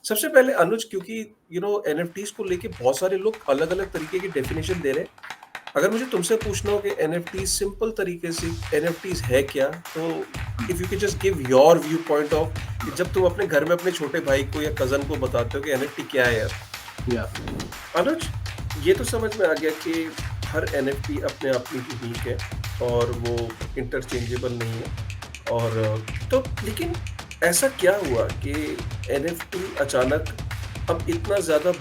सबसे पहले अनुज, क्योंकि एनएफटीज को लेके बहुत सारे लोग अलग-अलग तरीके की डेफिनेशन दे रहे हैं। अगर मुझे तुमसे पूछना हो कि एनएफटी सिंपल तरीके से एनएफटीज है क्या, तो if you can just give your view point of कि जब तुम अपने घर में अपने छोटे भाई को या कजन को बताते हो कि एनएफटी क्या है यार। या अनुज, ये तो समझ में आ गया कि हर एनएफटी अपने आप में यूनिक है और वो इंटरचेंजेबल नहीं है। और तो लेकिन ऐसा क्या हुआ कि एनएफटी अचानक अब इतना ज़्यादा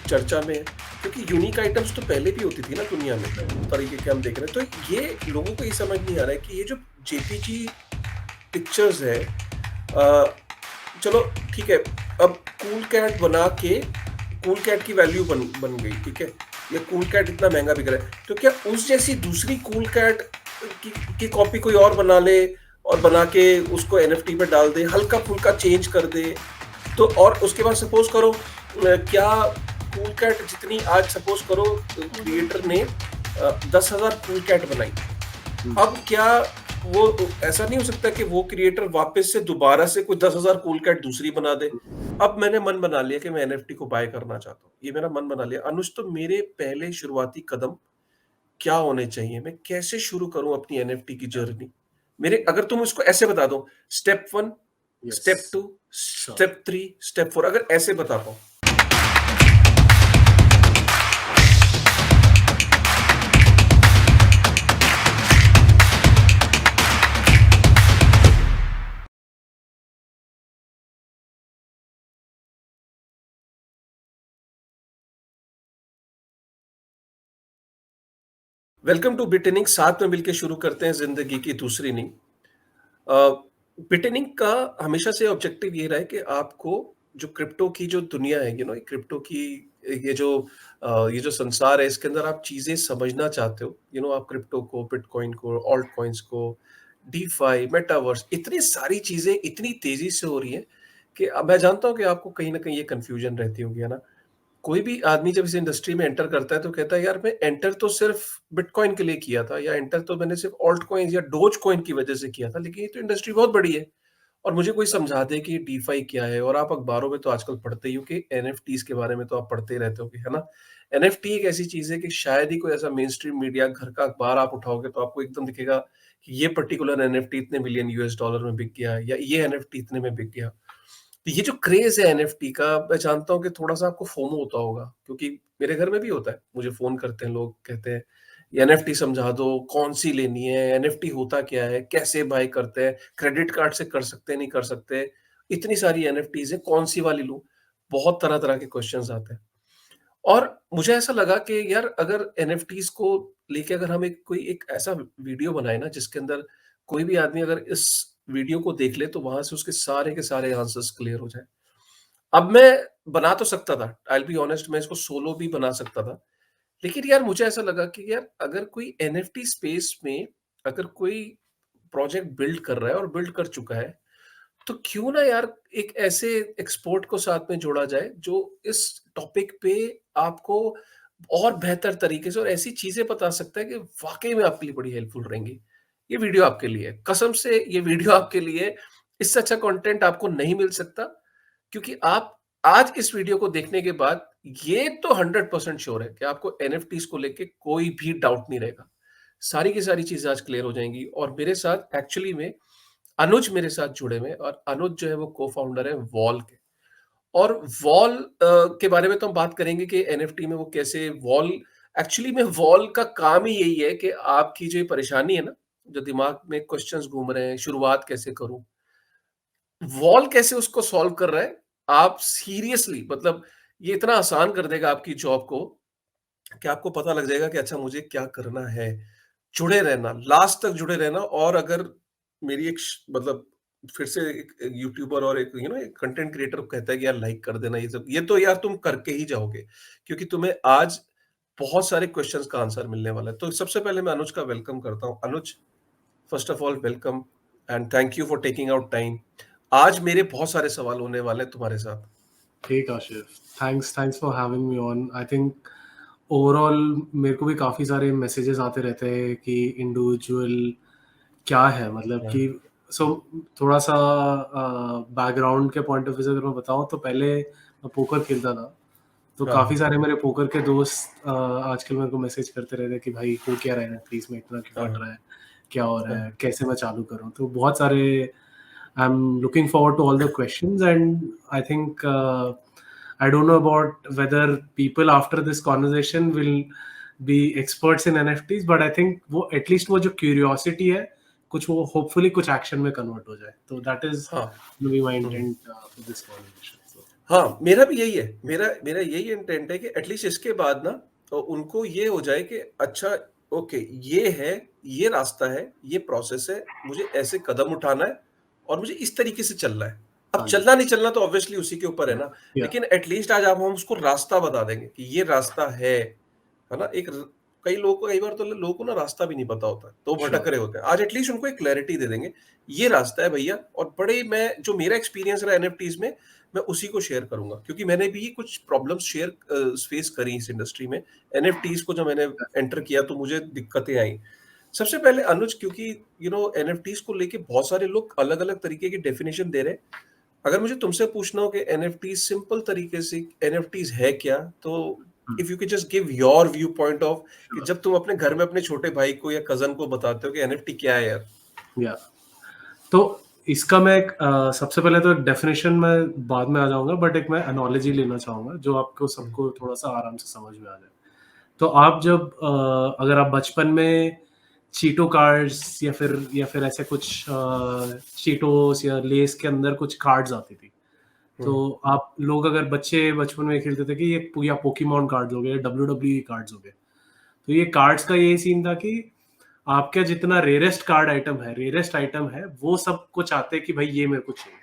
चर्चा में है? क्योंकि यूनिक आइटम्स तो पहले भी होती थी ना दुनिया में, तरीके के हम देख रहे हैं। तो ये लोगों को ये समझ नहीं आ रहा है कि ये जो जेपीजी पिक्चर्स है, चलो ठीक है, अब कूल कैट बना के कूल कैट की वैल्यू बन बन गई, ठीक है? ये कूल कैट इतना महँगा बिक रहा है, तो क्या उस जैसी दूसरी कूल कैट की कॉपी कोई और बना ले और बना के उसको एनएफटी पे डाल दे, हल्का-फुल्का चेंज कर दे, तो और उसके बाद सपोज़ करो क्या कूल कैट जितनी आज सपोज़ करो क्रिएटर ने 10,000 कूल कैट बनाई। अब क्या वो ऐसा नहीं हो सकता कि वो क्रिएटर वापस से दोबारा से कोई 10,000 कूल कैट दूसरी बना दे? अब मैंने मन बना लिया कि मैं एनएफटी को बाय करना चाहता हूँ। ये मेरा मन बना लिया। अनुज, तो मेरे पहले शुरुआती कदम क्या होने चाहिए? मैं कैसे शुरू करूँ अपनी एनएफटी की जर्नी? मेरे अगर तुम इसको ऐसे बता दो, step 1, yes, step 2, sure. Step 3, step 4, अगर ऐसे बता पाओ। वेलकम टू बिटनिंग, साथ में मिलके शुरू करते हैं ज़िंदगी की दूसरी नींव। बिटनिंग का हमेशा से ऑब्जेक्टिव ये रहा है कि आपको जो क्रिप्टो की जो दुनिया है, क्रिप्टो की ये जो ये जो संसार है, इसके अंदर आप चीज़ें समझना चाहते हो। आप क्रिप्टो को, बिटकॉइन को, ऑल्ट कॉइन्स को, डीफाई, मेटावर्स, इतनी सारी चीज़ें इतनी तेज़ी से हो रही हैं कि अब मैं जानता हूँ कि आपको कहीं न कहीं ये कन्फ्यूज़न रहती होगी, है ना? कोई भी आदमी जब इस इंडस्ट्री में एंटर करता है तो कहता है यार मैं एंटर तो सिर्फ बिटकॉइन के लिए किया था, या एंटर तो मैंने सिर्फ ऑल्ट कॉइन या डोज कॉइन की वजह से किया था, लेकिन ये तो इंडस्ट्री बहुत बड़ी है और मुझे कोई समझा दे कि डीफाई क्या है। और आप अखबारों में तो आजकल पढ़ते ही हो कि एनएफटीज के बारे में तो आप पढ़ते ही रहते हो, है ना? एनएफटी एक ऐसी चीज है कि शायद ही कोई ऐसा मेन स्ट्रीम मीडिया, घर का अखबार आप उठाओगे तो आपको एकदम दिखेगा कि ये पर्टिकुलर एनएफटी इतने मिलियन यूएस डॉलर में बिक गया, या ये एनएफटी इतने में बिक गया। तो ये जो क्रेज़ है एनएफटी का, मैं जानता हूँ कि थोड़ा-सा आपको फोमो होता होगा, क्योंकि मेरे घर में भी होता है। मुझे फ़ोन करते हैं लोग, कहते हैं, "ये एनएफटी समझा दो, कौन-सी लेनी है? एनएफटी होता क्या है? कैसे बाय करते हैं? क्रेडिट कार्ड से कर सकते हैं, नहीं कर सकते? इतनी सारी एनएफटीज़ हैं, कौन-सी वाली लूँ?" बहुत तरह-तरह के क्वेश्चन्स आते हैं। और मुझे ऐसा लगा कि यार अगर एनएफटीज़ को लेके अगर हम एक ऐसा वीडियो बनाए ना, जिसके अंदर कोई भी आदमी अगर इस वीडियो को देख ले तो वहाँ से उसके सारे के सारे आंसर्स क्लियर हो जाएँ। अब मैं बना तो सकता था, आई विल बी ऑनेस्ट, मैं इसको सोलो भी बना सकता था। लेकिन यार मुझे ऐसा लगा कि यार अगर कोई एनएफटी स्पेस में अगर कोई प्रोजेक्ट बिल्ड कर रहा है और बिल्ड कर चुका है, तो क्यों ना यार एक ऐसे एक्सपर्ट को साथ में जोड़ा जाए जो इस टॉपिक पे आपको और बेहतर तरीके से और ऐसी चीजें बता सकता है कि वाकई में आपके लिए बड़ी हेल्पफुल रहेंगी। ये वीडियो आपके लिए है, कसम से ये वीडियो आपके लिए है। इससे अच्छा कंटेंट आपको नहीं मिल सकता, क्योंकि आप आज इस वीडियो को देखने के बाद ये तो 100% श्योर है कि आपको एनएफटीज को लेके कोई भी डाउट नहीं रहेगा। सारी की सारी चीजें आज क्लियर हो जाएंगी। और मेरे साथ एक्चुअली में अनुज मेरे साथ जुड़े हुए हैं, और अनुज जो है वो को-फाउंडर है वॉल के। और वॉल के बारे में तो हम बात करेंगे कि एनएफटी में वो कैसे वॉल, एक्चुअली में वॉल का काम ही यही है कि आपकी जो ये परेशानी है ना, जो दिमाग में क्वेश्चंस घूम रहे हैं, शुरुआत कैसे करूँ? वॉल कैसे उसको सॉल्व कर रहा है, आप सीरियसली मतलब ये इतना आसान कर देगा आपकी जॉब को कि आपको पता लग जाएगा कि अच्छा मुझे क्या करना है। जुड़े रहना, लास्ट तक जुड़े रहना। और अगर मेरी एक मतलब फिर से एक यूट्यूबर और एक एक कंटेंट क्रिएटर कहता है कि यार लाइक कर देना, ये सब, ये तो यार तुम करके ही जाओगे, क्योंकि तुम्हें आज बहुत सारे क्वेश्चंस का आंसर मिलने वाला है। तो सबसे पहले मैं अनुज का वेलकम करता हूँ। Anuj, first of all welcome and thank you for taking out time. आज मेरे बहुत सारे सवाल होने वाले हैं तुम्हारे साथ। Hey Kashif, thanks for having me on. I think overall मेरे को भी काफ़ी सारे मैसेजेस आते रहते हैं कि इंडिविजुअल क्या है, मतलब हाँ, कि सो थोड़ा सा बैकग्राउंड के पॉइंट ऑफ व्यू से अगर मैं बताऊं, तो पहले मैं पोकर खेलता था। तो काफी हाँ, सारे मेरे पोकर के दोस्त आजकल मेरे को मैसेज करते रहते हैं कि भाई हो क्या रहा है नेटफ्लिक्स में, इतना क्यों फट हाँ, रहा है, क्या हो रहा है, हाँ, कैसे मैं चालू करूं। तो बहुत सारे I am looking forward to all the questions, and I think I don't know about whether people after this conversation will be experts in NFTs, but I think वो at least वो जो curiosity है, कुछ वो hopefully कुछ action में convert हो जाए। तो that is हाँ। will be my hmm. intent for this conversation. So हाँ, मेरा भी यही है। मेरा मेरा यही इंटेंट है कि एटलीस्ट इसके बाद ना उनको ये हो जाए कि अच्छा, ओके, ये है, ये रास्ता है, ये प्रोसेस है, मुझे ऐसे कदम उठाना है और मुझे इस तरीके से चलना है। अब हाँ जी, चलना नहीं चलना तो ऑब्वियसली उसी के ऊपर है yeah, ना, yeah, लेकिन एटलीस्ट आज आप हम उसको रास्ता बता देंगे कि ये रास्ता है ना? एक र कई लोगों को कई बार तो लोगों को ना रास्ता भी नहीं पता होता है, तो वो भटक sure, रहे होते हैं। आज एटलीस्ट उनको एक क्लैरिटी दे देंगे, ये रास्ता है भैया। और बड़े मैं जो मेरा एक्सपीरियंस रहा एनएफटीज़ में, मैं उसी को शेयर करूँगा क्योंकि मैंने भी कुछ प्रॉब्लम्स फेस करी इस इंडस्ट्री में। एनएफटीज़ को जब मैंने एंटर किया तो मुझे दिक्कतें आई। सबसे पहले अनुज, क्योंकि एनएफटीज़ को लेके बहुत सारे लोग अलग-अलग तरीके की डेफिनिशन दे रहे हैं। अगर मुझे तुमसे पूछना हो कि एनएफटीज़ सिंपल तरीके से एनएफटीज़ है क्या? तो hmm, if you can just give your view point of कि sure, जब तुम अपने घर में अपने छोटे भाई को या कज़न को बताते हो कि एनएफटी क्या है यार? yeah. तो इसका मैं एक सबसे पहले तो एक डेफिनेशन में बाद में आ जाऊंगा, बट एक मैं एनालॉजी लेना चाहूंगा जो आपको हुँ, सबको थोड़ा सा आराम से समझ में आ जाए। तो आप जब अगर आप बचपन में चीटो कार्ड्स या फिर ऐसे कुछ चीटोस या लेस के अंदर कुछ कार्ड्स आती थी, हुँ, तो आप लोग अगर बच्चे बचपन में खेलते थे कि ये या पोकेमॉन कार्ड्स हो गए, डब्ल्यू कार्ड्स हो गए। तो ये कार्ड्स का यही सीन था कि आपका जितना रेयरेस्ट आइटम है, वो सबको चाहते हैं कि भाई ये मेरे को चाहिए,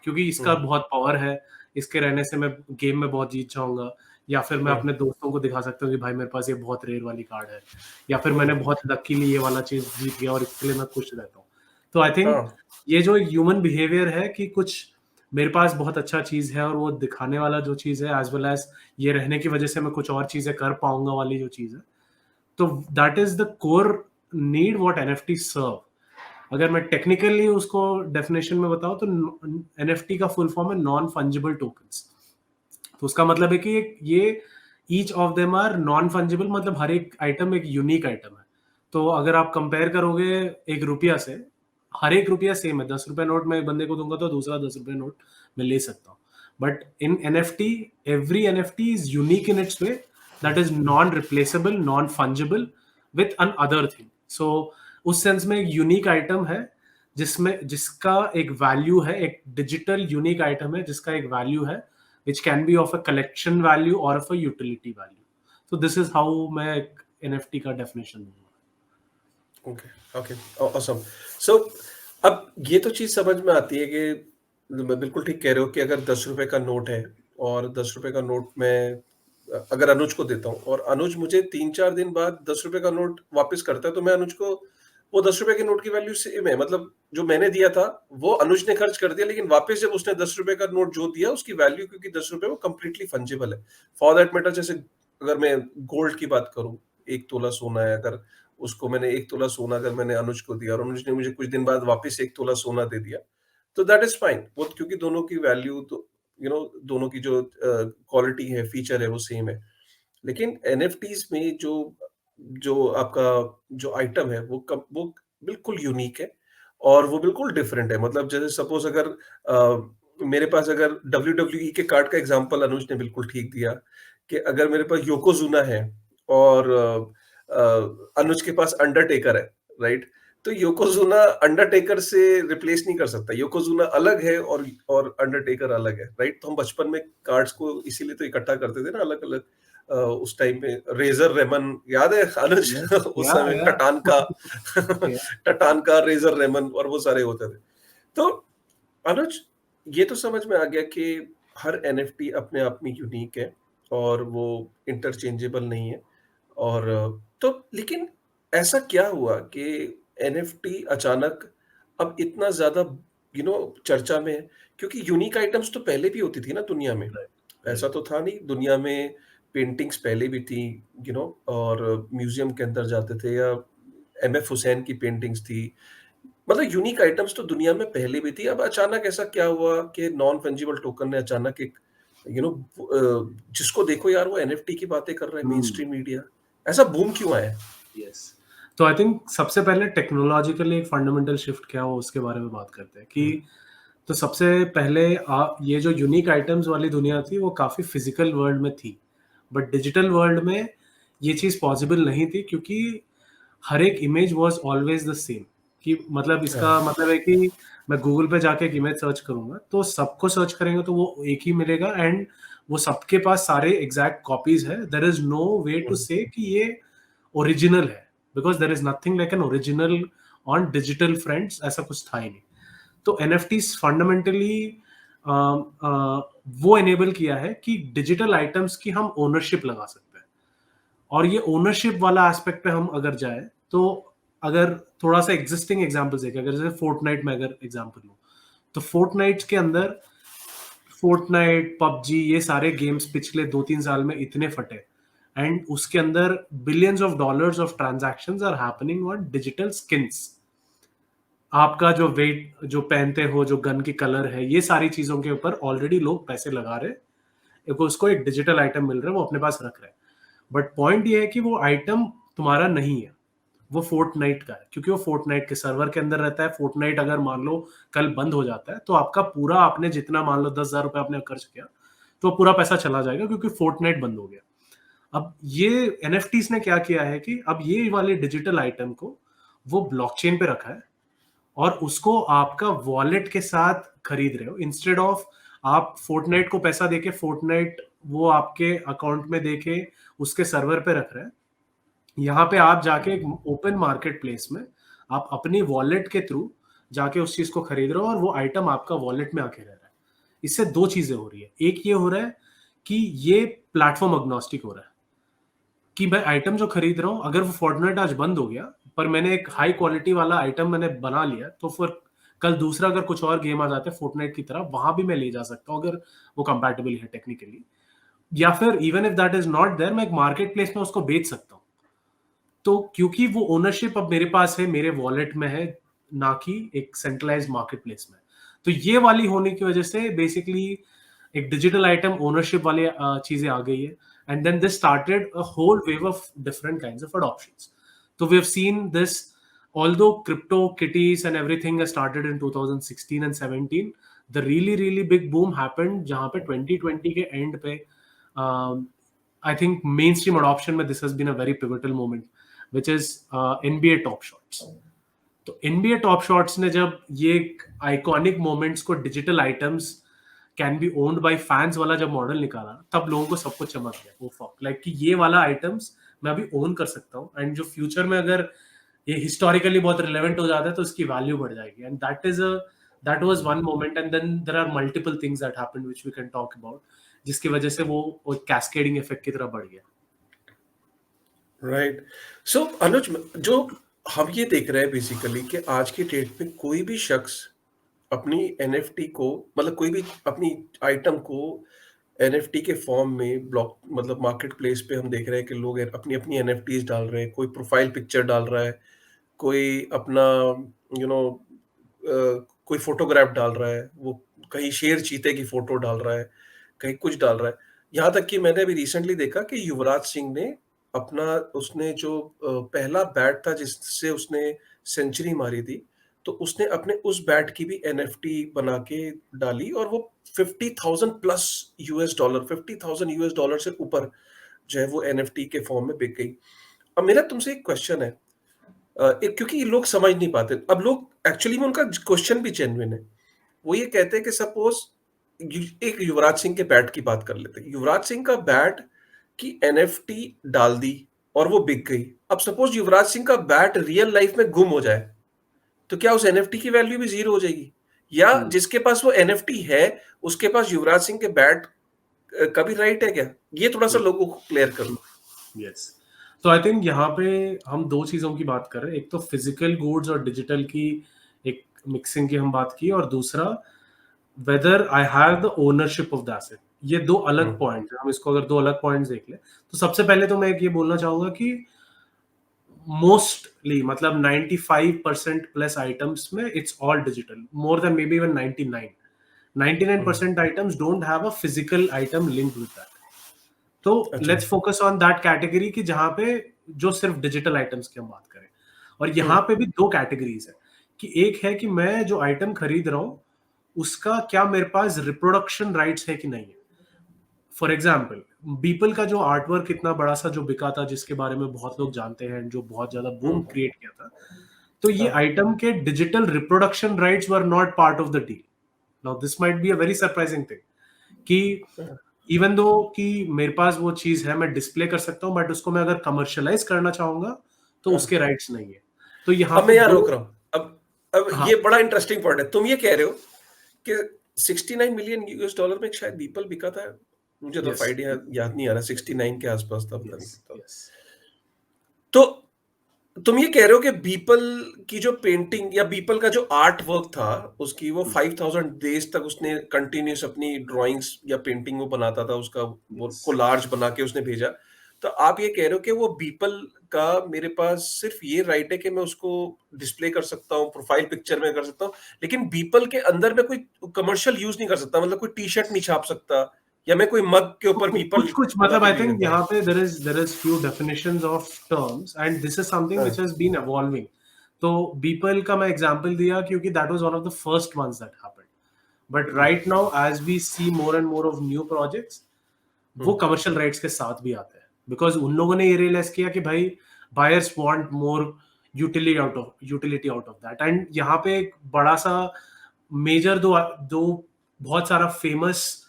क्योंकि इसका हुँ, बहुत पावर है, इसके रहने से मैं गेम में बहुत जीत जाऊंगा, या फिर मैं हुँ, अपने दोस्तों को दिखा सकता हूँ कि भाई मेरे पास ये बहुत रेयर वाली कार्ड है, या फिर हुँ, मैंने बहुत लकीली ये वाला चीज जीत गया और इसके लिए मैं खुश रहता हूँ। तो आई थिंक हाँ, ये जो ह्यूमन बिहेवियर है कि कुछ मेरे पास बहुत अच्छा चीज है और वो दिखाने वाला जो चीज है, एज वेल एज ये रहने की वजह से मैं कुछ और चीजें कर पाऊंगा वाली जो चीज है, तो that is the core need what NFT serve. अगर मैं टेक्निकली उसको डेफिनेशन में बताऊं, तो एनएफटी का फुल फॉर्म है नॉन फंजिबल टोकन्स। तो उसका मतलब है कि ये each of them are non fungible, मतलब हर एक आइटम एक यूनिक आइटम है। तो अगर आप कंपेयर करोगे एक रुपया से, हर एक रुपया सेम है। 10 रुपए नोट मैं एक बंदे को दूंगा तो दूसरा 10 रुपए नोट मैं ले सकता हूँ। But in NFT, every NFT is unique in its way, that is non replaceable, non fungible with another thing. So उस सेंस में एक यूनिक आइटम है जिसमें जिसका एक वैल्यू है, एक डिजिटल यूनिक आइटम है जिसका एक वैल्यू है, which can be of a collection value or of a utility value. So this is how मैं एक NFT का definition दूंगा। Okay, okay, awesome. सो अब ये तो चीज़ समझ में आती है कि बिल्कुल ठीक कह रहे हो कि अगर ₹10 का नोट है और ₹10 का नोट मैं अगर अनुज को देता हूँ और अनुज मुझे 3-4 दिन बाद ₹10 का नोट वापस करता है, तो मैं अनुज को वो ₹10 के नोट की वैल्यू सेम है। मतलब जो मैंने दिया था, वो अनुज ने खर्च कर दिया, लेकिन वापस जब उसने ₹10 का नोट जो दिया, उसकी वैल्यू, क्योंकि ₹10 वो कंप्लीटली फंजिबल है। फॉर दैट मैटर, जैसे अगर मैं गोल्ड की बात करूँ, 1 तोला सोना है, अगर उसको मैंने 1 तोला सोना अगर मैंने अनुज को दिया और अनुज ने मुझे कुछ दिन बाद वापस 1 तोला सोना दे दिया, तो दैट इज़ फाइन। वो क्योंकि दोनों की वैल्यू तो दोनों की जो क्वालिटी है, फीचर है, वो सेम है। लेकिन एनएफटीज़ में जो जो आपका जो आइटम है, वो बिल्कुल यूनिक है और वो बिल्कुल डिफरेंट है। मतलब जैसे सपोज़ अगर मेरे पास अगर डब्ल्यूडब्ल्यूई के कार्ड का एग्ज़ाम्पल अनुज ने बिल्कुल ठीक दिया कि अगर मेरे पास योकोज़ुना है और अनुज के पास अंडरटेकर है, राइट? तो योकोज़ुना अंडरटेकर से रिप्लेस नहीं कर सकता। योकोज़ुना अलग है और अंडरटेकर अलग है, राइट? तो हम बचपन में कार्ड्स को इसीलिए तो इकट्ठा करते थे ना अलग-अलग। उस टाइम पे रेज़र रेमन याद है अनुज? Yeah, उस yeah, समय yeah, टटानका yeah, टटानका, रेज़र रेमन और वो सारे होते थे। तो अनुज, ये तो समझ में आ गया कि हर एनएफटी अपने आप में यूनिक है और वो इंटरचेंजेबल नहीं है। और तो लेकिन ऐसा क्या हुआ कि एनएफटी अचानक अब इतना ज़्यादा चर्चा में है? क्योंकि यूनिक आइटम्स तो पहले भी होती थी ना दुनिया में। right, right, ऐसा तो था नहीं, दुनिया में पेंटिंग्स पहले भी थी, और म्यूज़ियम के अंदर जाते थे या एमएफ हुसैन की पेंटिंग्स थी। मतलब यूनिक आइटम्स तो दुनिया में पहले भी थी, अब अचानक ऐसा क्या हुआ कि नॉन फंजिबल टोकन ने अचानक एक यू नो जिसको देखो यार वो एनएफटी की बातें कर रहा है, मेन स्ट्रीम मीडिया, ऐसा बूम क्यों आया? यस। तो आई थिंक सबसे पहले टेक्नोलॉजिकली एक फंडामेंटल शिफ्ट क्या हो उसके बारे में बात करते हैं कि तो सबसे पहले ये जो यूनिक आइटम्स वाली दुनिया थी वो काफ़ी फिजिकल वर्ल्ड में थी, बट डिजिटल वर्ल्ड में ये चीज़ पॉसिबल नहीं थी क्योंकि हर एक image was always the same. कि मतलब इसका हाँ, मतलब है कि मैं गूगल पे जाके एक इमेज सर्च करूंगा तो सबको सर्च करेंगे तो वो एक ही मिलेगा, एंड वो सबके पास सारे एग्जैक्ट कॉपीज है। There is no way to um, say कि ये ओरिजिनल है, because there is nothing like an original on digital friends, ऐसा कुछ था ही नहीं। तो एनएफटीज फंडामेंटली वो एनेबल किया है कि डिजिटल आइटम्स की हम ओनरशिप लगा सकते हैं। और ये ओनरशिप वाला एस्पेक्ट पे हम अगर जाए तो अगर थोड़ा सा एग्जिस्टिंग एग्जांपल देखें, अगर जैसे फोर्टनाइट में अगर एग्जांपल लूं तो फोर्टनाइट के अंदर फोर्टनाइट, पबजी, ये सारे गेम्स पिछले 2-3 साल में इतने फटे, एंड उसके अंदर billions of dollars of transactions are happening on digital skins. आपका जो वेट जो पहनते हो, जो गन की कलर है, ये सारी चीजों के ऊपर ऑलरेडी लोग पैसे लगा रहे हैं। उसको एक डिजिटल आइटम मिल रहा है, वो अपने पास रख रहे हैं। बट पॉइंट ये है कि वो आइटम तुम्हारा नहीं है, वो फोर्टनाइट का है, क्योंकि वो फोर्टनाइट के सर्वर के अंदर रहता है। फोर्टनाइट अगर मान लो कल बंद हो जाता है तो आपका पूरा, आपने जितना मान लो 10,000 रुपए आपने खर्च किया तो पूरा पैसा चला जाएगा, क्योंकि फोर्टनाइट बंद हो गया। अब ये एनएफटीज ने क्या किया है कि अब ये वाले डिजिटल आइटम को वो ब्लॉकचेन पे रखा है और उसको आपका वॉलेट के साथ खरीद रहे हो, इंस्टेड ऑफ आप फोर्टनाइट को पैसा देके फोर्टनाइट वो आपके अकाउंट में देके उसके सर्वर पे रख रहे हैं। यहाँ पे आप जाके एक ओपन मार्केट प्लेस में आप अपनी वॉलेट के थ्रू जाके उस चीज को खरीद रहे हो और वो आइटम आपका वॉलेट में आके रह रहा है। इससे दो चीजें हो रही है। एक ये हो रहा है कि ये प्लेटफॉर्म अग्नोस्टिक हो रहा है कि मैं आइटम जो खरीद रहा हूँ, अगर वो फोर्टनाइट आज बंद हो गया पर मैंने एक हाई क्वालिटी वाला आइटम मैंने बना लिया, तो फिर कल दूसरा अगर कुछ और गेम आ जाता है फोर्टनाइट की तरह, वहां भी मैं ले जा सकता हूँ अगर वो कंपैटिबल है टेक्निकली। या फिर even if that is not there, मैं एक मार्केट प्लेस में उसको बेच सकता हूँ। तो क्योंकि वो ओनरशिप अब मेरे पास है, मेरे वॉलेट में है, ना कि एक सेंट्रलाइज्ड मार्केट प्लेस में। तो ये वाली होने की वजह से बेसिकली एक डिजिटल आइटम ओनरशिप वाली चीजें आ गई है, and then this started a whole wave of different kinds of adoptions. तो we have seen this, although crypto kitties and everything has started in 2016 and 17, the really big boom happened जहां पे 2020 के end पे I think mainstream adoption में this has been a very pivotal moment, which is NBA top shots. तो NBA top shots ने जब ये iconic moments को digital items can be owned by fans वाला जब मॉडल निकाला, तब लोगों को सब कुछ चमक गया। वो फक लाइक कि ये वाला आइटम्स मैं अभी ओन कर सकता हूँ, एंड जो फ्यूचर में अगर ये हिस्टोरिकली बहुत रिलेवेंट हो जाता है तो इसकी वैल्यू बढ़ जाएगी। And that was one moment, and then there are multiple things that happened which we can talk about, जिसकी वजह से वो कैस्केडिंग इफेक्ट की तरह बढ़ गया। राइट। सो अनुज, जो हम ये देख रहे हैं बेसिकली कि आज की डेट में कोई भी शख्स अपनी एनएफटी को, मतलब कोई भी अपनी आइटम को एनएफटी के फॉर्म में ब्लॉक, मतलब मार्केट प्लेस पे हम देख रहे हैं कि लोग अपनी अपनी एनएफटीज डाल रहे हैं, कोई प्रोफाइल पिक्चर डाल रहा है, कोई अपना यू नो कोई फोटोग्राफ डाल रहा है, वो कहीं शेर चीते की फोटो डाल रहा है, कहीं कुछ डाल रहा है। यहाँ तक कि मैंने अभी रिसेंटली देखा कि युवराज सिंह ने अपना, उसने जो पहला बैट था जिससे उसने सेंचुरी मारी थी, तो उसने अपने उस बैट की भी एनएफटी बना के डाली और वो 50,000 plus US dollar, 50,000 US dollar से ऊपर जो है वो एनएफटी के फॉर्म में बिक गई। अब मेरा तुमसे एक क्वेश्चन है, एक, क्योंकि ये लोग समझ नहीं पाते। अब लोग एक्चुअली में, उनका क्वेश्चन भी जेन्युइन है। वो ये कहते हैं कि सपोज एक युवराज सिंह के बैट की बात कर लेते हैं। युवराज सिंह का बैट की एनएफटी डाल दी और वो बिक गई। अब सपोज युवराज सिंह का बैट रियल लाइफ में गुम हो जाए, तो क्या उस एनएफटी की वैल्यू भी जीरो हो जाएगी? या जिसके पास वो एनएफटी है उसके पास युवराज सिंह के बैट का भी राइट है क्या? ये थोड़ा सा लोगों को क्लियर करो। यस। तो आई थिंक यहाँ पे हम दो चीजों की बात कर रहे हैं, एक तो फिजिकल गुड्स और डिजिटल की एक मिक्सिंग की हम बात की, और दूसरा whether I have the ownership of the asset. ये दो अलग पॉइंट है। हम इसको अगर दो अलग पॉइंट्स देख ले, तो सबसे पहले तो मैं एक ये बोलना चाहूंगा कि मोस्टली मतलब 95% प्लस आइटम्स में it's all digital, more than may be even 99% items don't have a physical item linked with that. तो अच्छा। Let's focus on that category कि जहां पे जो सिर्फ डिजिटल आइटम्स की हम बात करें। और यहाँ पे भी दो कैटेगरीज है कि एक है कि मैं जो आइटम खरीद रहा हूँ उसका क्या मेरे पास रिप्रोडक्शन राइट्स है कि नहीं है। फॉर एग्जाम्पल, बीपल का जो आर्टवर्क इतना बड़ा सा जो बिका था, जिसके बारे में बहुत लोग जानते हैं, जो बहुत ज्यादा बूम क्रिएट किया था, तो ये हाँ। आइटम के digital reproduction rights were not part of the deal. Now this might be a very surprising thing कि हाँ। इवन दो कि मेरे पास वो चीज है, मैं डिस्प्ले कर सकता हूँ, बट उसको मैं अगर कमर्शियलाइज करना चाहूंगा तो हाँ। उसके राइट्स नहीं है। तो यहाँ अब पे मैं यहाँ दो। रोक रहा हूँ। अब हाँ। ये बड़ा इंटरेस्टिंग पॉइंट है। तुम ये कह रहे हो कि 69 मिलियन यूएस डॉलर में शायद बीपल बिका था। मुझे तो यस। आइडिया याद नहीं आ रहा, 69 के आसपास था, पता नहीं यस। कितना। यस। तो तुम ये कह रहे हो कि बीपल की जो पेंटिंग या बीपल का जो आर्ट वर्क था, उसकी वो 5000 डेज तक उसने कंटिन्यूस अपनी ड्राइंग्स या पेंटिंग वो बनाता था, उसका वो यस। कोलाज बना के उसने भेजा। तो आप ये कह रहे हो कि वो बीपल का मेरे पास सिर्फ ये राइट है कि मैं उसको डिस्प्ले कर सकता हूँ, प्रोफाइल पिक्चर में कर सकता हूँ, लेकिन बीपल के अंदर मैं कोई कमर्शियल यूज नहीं कर सकता, मतलब कोई टी शर्ट नहीं छाप सकता, या मैं कोई मग के ऊपर बीपल कुछ कुछ बना मतलब के आई नहीं थिंक सकता। यहाँ पे there is few definitions of terms and this is something which हाँ। Has been evolving. तो बीपल का मैं एग्जांपल दिया क्योंकि that was one of the first ones that happened, but right now as we see more and more of new projects, वो hmm. Commercial rights के साथ भी आते हैं, बिकॉज उन लोगों ने ये रियलाइज किया कि भाई buyers want more utility out of that. And यहाँ पे एक बड़ा सा मेजर दो दो बहुत सारा फेमस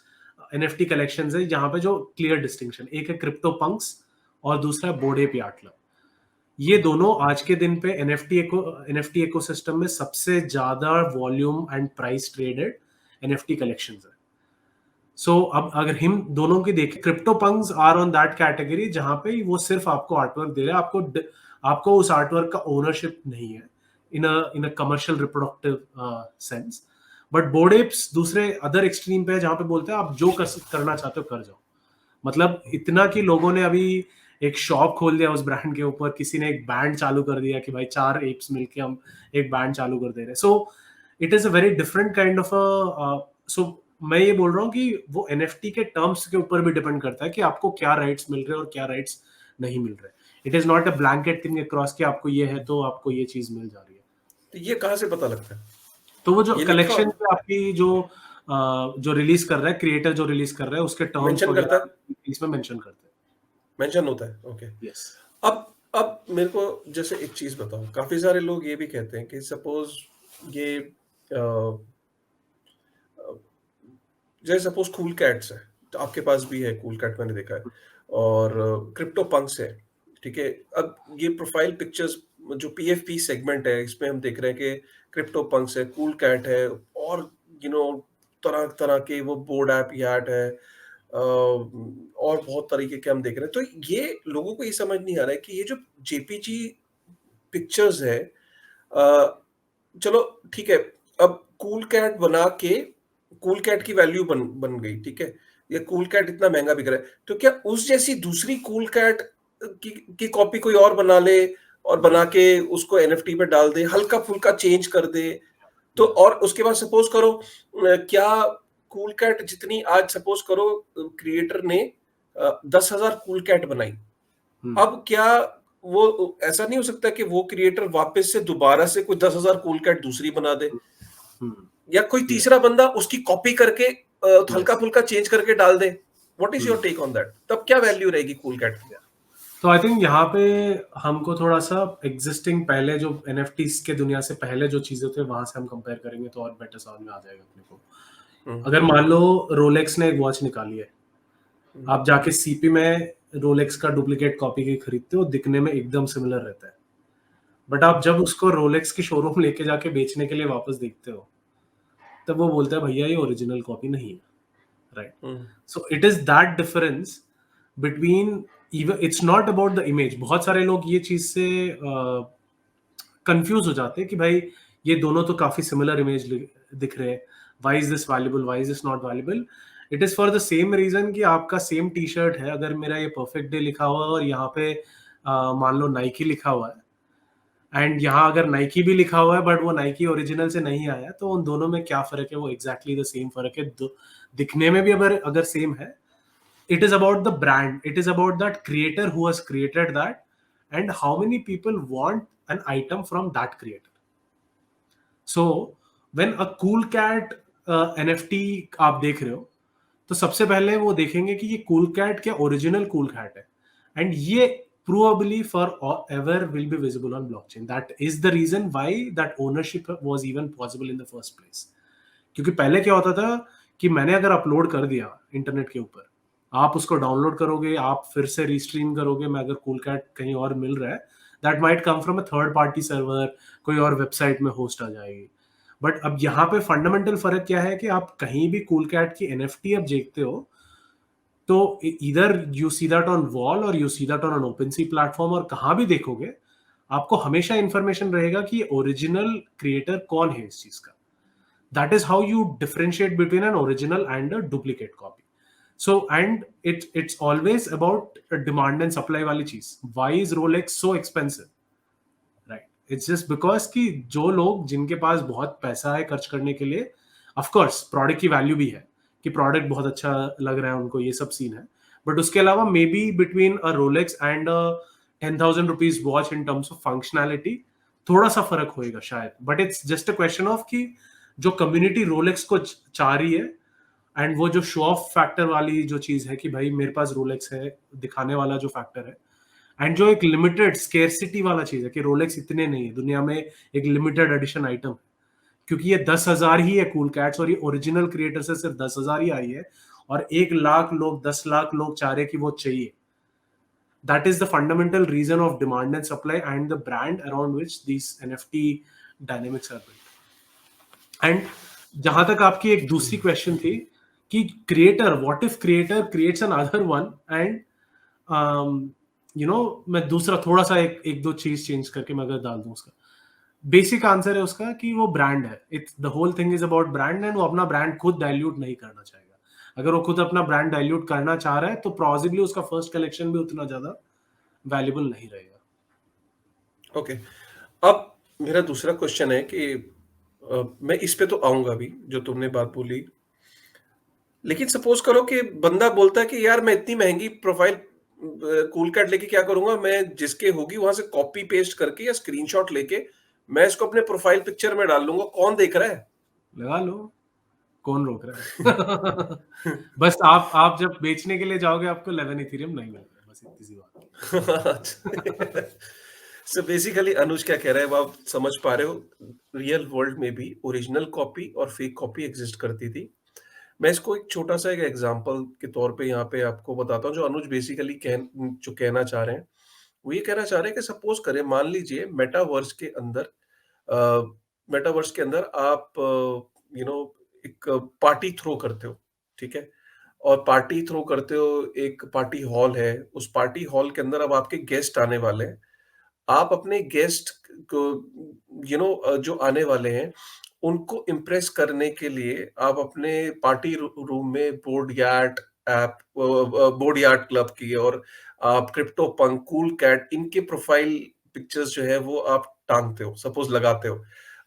एनएफटी कलेक्शंस है जहां पे जो क्लियर डिस्टिंक्शन, एक है क्रिप्टो पंक्स और दूसरा है बोर्ड एप यार्ड क्लब। ये दोनों आज के दिन पे एनएफटी इकोसिस्टम में सबसे ज्यादा volume and price traded NFT collections है। सो अब अगर हम दोनों की देखें, CryptoPunks are on that category जहां पे वो सिर्फ आपको आर्टवर्क दे रहा है, आपको उस आर्टवर्क का ओनरशिप नहीं है in a commercial reproductive sense. But bored apes दूसरे अदर एक्सट्रीम पे है जहां पे बोलते हैं आप जो करना चाहते हो कर जाओ। मतलब इतना कि लोगों ने अभी एक शॉप खोल दिया उस ब्रांड के ऊपर, किसी ने एक बैंड चालू कर दिया कि भाई 4 एप्स मिलके हम एक बैंड चालू कर दे रहे हैं। So it is a very different kind of a so मैं ये बोल रहा हूँ कि वो एनएफटी के टर्म्स के ऊपर भी डिपेंड करता है कि आपको क्या राइट्स मिल रहे हैं और क्या राइट्स नहीं मिल रहे। It is not a blanket thing across कि आपको ये है तो आपको ये चीज मिल जा रही है। तो ये कहाँ से पता लगता है? तो वो जो ये लिखा कलेक्शन पे आपकी जो रिलीज कर रहा है, क्रिएटर जो रिलीज कर रहा है, उसके टर्म्स मेंशन करता वगैरह है, इसमें मेंशन करते मेंशन होता है, ओके। हैं। यस। अब मेरे को जैसे एक चीज बताओ, काफी सारे लोग ये भी कहते हैं कि सपोज ये जैसे सपोज कूल कैट्स है, तो आपके पास भी है कूल कैट, मैंने देखा है, और क्रिप्टो पंक्स है, ठीक है। अब ये प्रोफाइल पिक्चर्स जो पीएफपी सेगमेंट है, इसमें हम देख रहे हैं कि क्रिप्टो पंक्स है, कूल कैट है, और यू नो तरह तरह के वो बोर्ड ऐप यार्ड है, और बहुत तरीके के हम देख रहे हैं। तो ये लोगों को ये समझ नहीं आ रहा है कि ये जो जेपीजी पिक्चर्स है, चलो ठीक है, अब कूल कैट बना के कूल कैट की वैल्यू बन बन गई, ठीक है, ये कूल कैट इतना महंगा बिक रहा है, तो क्या उस जैसी दूसरी कूल कैट की कॉपी कोई और बना ले, और बना के उसको एनएफटी पे डाल दे, हल्का फुल्का चेंज कर दे, तो और उसके बाद सपोज करो क्या कूल कैट जितनी आज सपोज करो क्रिएटर ने 10,000 कूल कैट बनाई, अब क्या वो ऐसा नहीं हो सकता कि वो क्रिएटर वापस से दोबारा से कोई 10,000 कूल कैट दूसरी बना दे, या कोई तीसरा बंदा उसकी कॉपी करके हल्का फुल्का चेंज करके डाल दे? What is your take on that? तब क्या वैल्यू रहेगी कूल कैट की? तो आई थिंक यहाँ पे हमको थोड़ा सा एग्जिस्टिंग पहले जो एनएफटीज के दुनिया से पहले जो चीजें थे वहां से हम कंपेयर करेंगे तो और बेटर समझ में आ जाएगा अपने को। अगर मान लो रोलेक्स ने एक वॉच निकाली है, आप जाके सीपी में रोलेक्स का डुप्लीकेट कॉपी की खरीदते हो, दिखने में एकदम सिमिलर रहता है, बट आप जब उसको रोलेक्स की शोरूम लेके जाके बेचने के लिए वापस देखते हो, तब वो बोलता है भैया ये ओरिजिनल कॉपी नहीं है, right? So it is that difference between, even it's not about the image. बहुत सारे लोग ये चीज से कंफ्यूज हो जाते हैं कि भाई ये दोनों तो काफी सिमिलर इमेज दिख रहे हैं, why is this valuable, why is this not valuable. It is for the same reason कि आपका सेम टी शर्ट है, अगर मेरा ये परफेक्ट डे लिखा हुआ है और यहाँ पे मान लो नाइकी लिखा हुआ है, एंड यहाँ अगर नाइकी भी लिखा हुआ है बट वो नाइकी ओरिजिनल से नहीं आया, तो उन दोनों में क्या फर्क है? वो एग्जैक्टली द सेम फर्क है, दिखने में भी अगर सेम है. It is about the brand, it is about that creator who has created that, and how many people want an item from that creator. So when a cool cat NFT आप देख रहे हो, तो सबसे पहले वो देखेंगे कि ये कूल कैट क्या ओरिजिनल कूल कैट है, एंड ये probably forever will be visible on blockchain. That is the reason why that ownership was even possible in the first place. क्योंकि पहले क्या होता था कि मैंने अगर अपलोड कर दिया इंटरनेट के ऊपर, आप उसको डाउनलोड करोगे, आप फिर से रिस्ट्रीम करोगे, मैं अगर कूल कैट कहीं और मिल रहा है, that might come from a third party server, कोई और वेबसाइट में होस्ट आ जाएगी. बट अब यहाँ पे फंडामेंटल फर्क क्या है कि आप कहीं भी कूल कैट की एनएफटी अब देखते हो, तो इधर you see that on wall और you see that on an OpenSea platform, और कहाँ भी देखोगे आपको हमेशा इंफॉर्मेशन रहेगा कि ओरिजिनल क्रिएटर कौन है इस चीज का. That is how you differentiate between an original and a duplicate copy. So, and it's always about a demand and supply वाली चीज. Why is Rolex so expensive? Right? It's just because कि जो लोग जिनके पास बहुत पैसा है खर्च करने के लिए, of course प्रोडक्ट की वैल्यू भी है कि प्रोडक्ट बहुत अच्छा लग रहा है उनको, ये सब सीन है. बट उसके अलावा may be between a Rolex and 10,000 rupees watch in terms of functionality थोड़ा सा फर्क होएगा शायद. But it's just a question of कि जो कम्युनिटी रोलेक्स को चाह रही है, एंड वो जो शो ऑफ फैक्टर वाली जो चीज है कि भाई मेरे पास रोलेक्स है दिखाने वाला जो फैक्टर है, एंड जो एक लिमिटेड स्केर्सिटी वाला चीज है कि रोलेक्स इतने नहीं है दुनिया में, एक लिमिटेड एडिशन आइटम है, क्योंकि ये 10,000 ही है कूल कैट्स, और ये ओरिजिनल क्रिएटर से सिर्फ 10,000 ही आई है, और 1 लाख लोग 10 लाख लोग चाह रहे कि वो चाहिए. That is the fundamental reason of demand and supply and the brand around which these NFT dynamics are built. And जहां तक आपकी एक दूसरी क्वेश्चन थी कि creator, what if creator creates an other one, and मैं दूसरा थोड़ा सा एक दो चीज चेंज करके मैं अगर डाल दूं, उसका बेसिक आंसर है उसका कि वो ब्रांड है. It's the whole thing is about brand, and वो अपना ब्रांड खुद डाइल्यूट नहीं करना चाहेगा. अगर वो खुद अपना ब्रांड डाइल्यूट करना चाह रहा है तो पॉसिबली उसका फर्स्ट कलेक्शन भी उतना ज्यादा वैल्यूबल नहीं रहेगा. ओके. अब मेरा दूसरा क्वेश्चन है कि मैं इस पे तो आऊंगा भी जो तुमने बात बोली, लेकिन सपोज करो कि बंदा बोलता है कि यार मैं इतनी महंगी प्रोफाइल कूल कैट लेके क्या करूंगा, मैं जिसके होगी वहां से कॉपी पेस्ट करके या स्क्रीनशॉट लेके मैं इसको अपने प्रोफाइल पिक्चर में डाल लूंगा, कौन देख रहा है? लगा लो, कौन रोक रहा है? बस आप जब बेचने के लिए जाओगे आपको 11 इथेरियम नहीं मिलेगा, बस इतनी सी बात. सो बेसिकली अनुज क्या कह रहा है वो आप समझ पा रहे हो. रियल वर्ल्ड में भी ओरिजिनल कॉपी और फेक कॉपी एग्जिस्ट करती थी. मैं इसको एक छोटा सा एक एग्जांपल के तौर पे यहाँ पे आपको बताता हूँ. जो अनुज बेसिकली जो कहना चाह रहे हैं वो ये कहना चाह रहे हैं कि सपोज करें, मान लीजिए मेटावर्स के अंदर आप एक पार्टी थ्रो करते हो, ठीक है? और पार्टी थ्रो करते हो, एक पार्टी हॉल है, उस पार्टी हॉल के अंदर अब आपके गेस्ट आने वाले हैं. आप अपने गेस्ट को जो आने वाले हैं उनको इम्प्रेस करने के लिए आप अपने पार्टी रूम में बोर्ड यार्ड क्लब की और आप क्रिप्टो पंक, कूल कैट, इनके प्रोफाइल पिक्चर्स जो है वो आप टांगते हो, सपोज लगाते हो.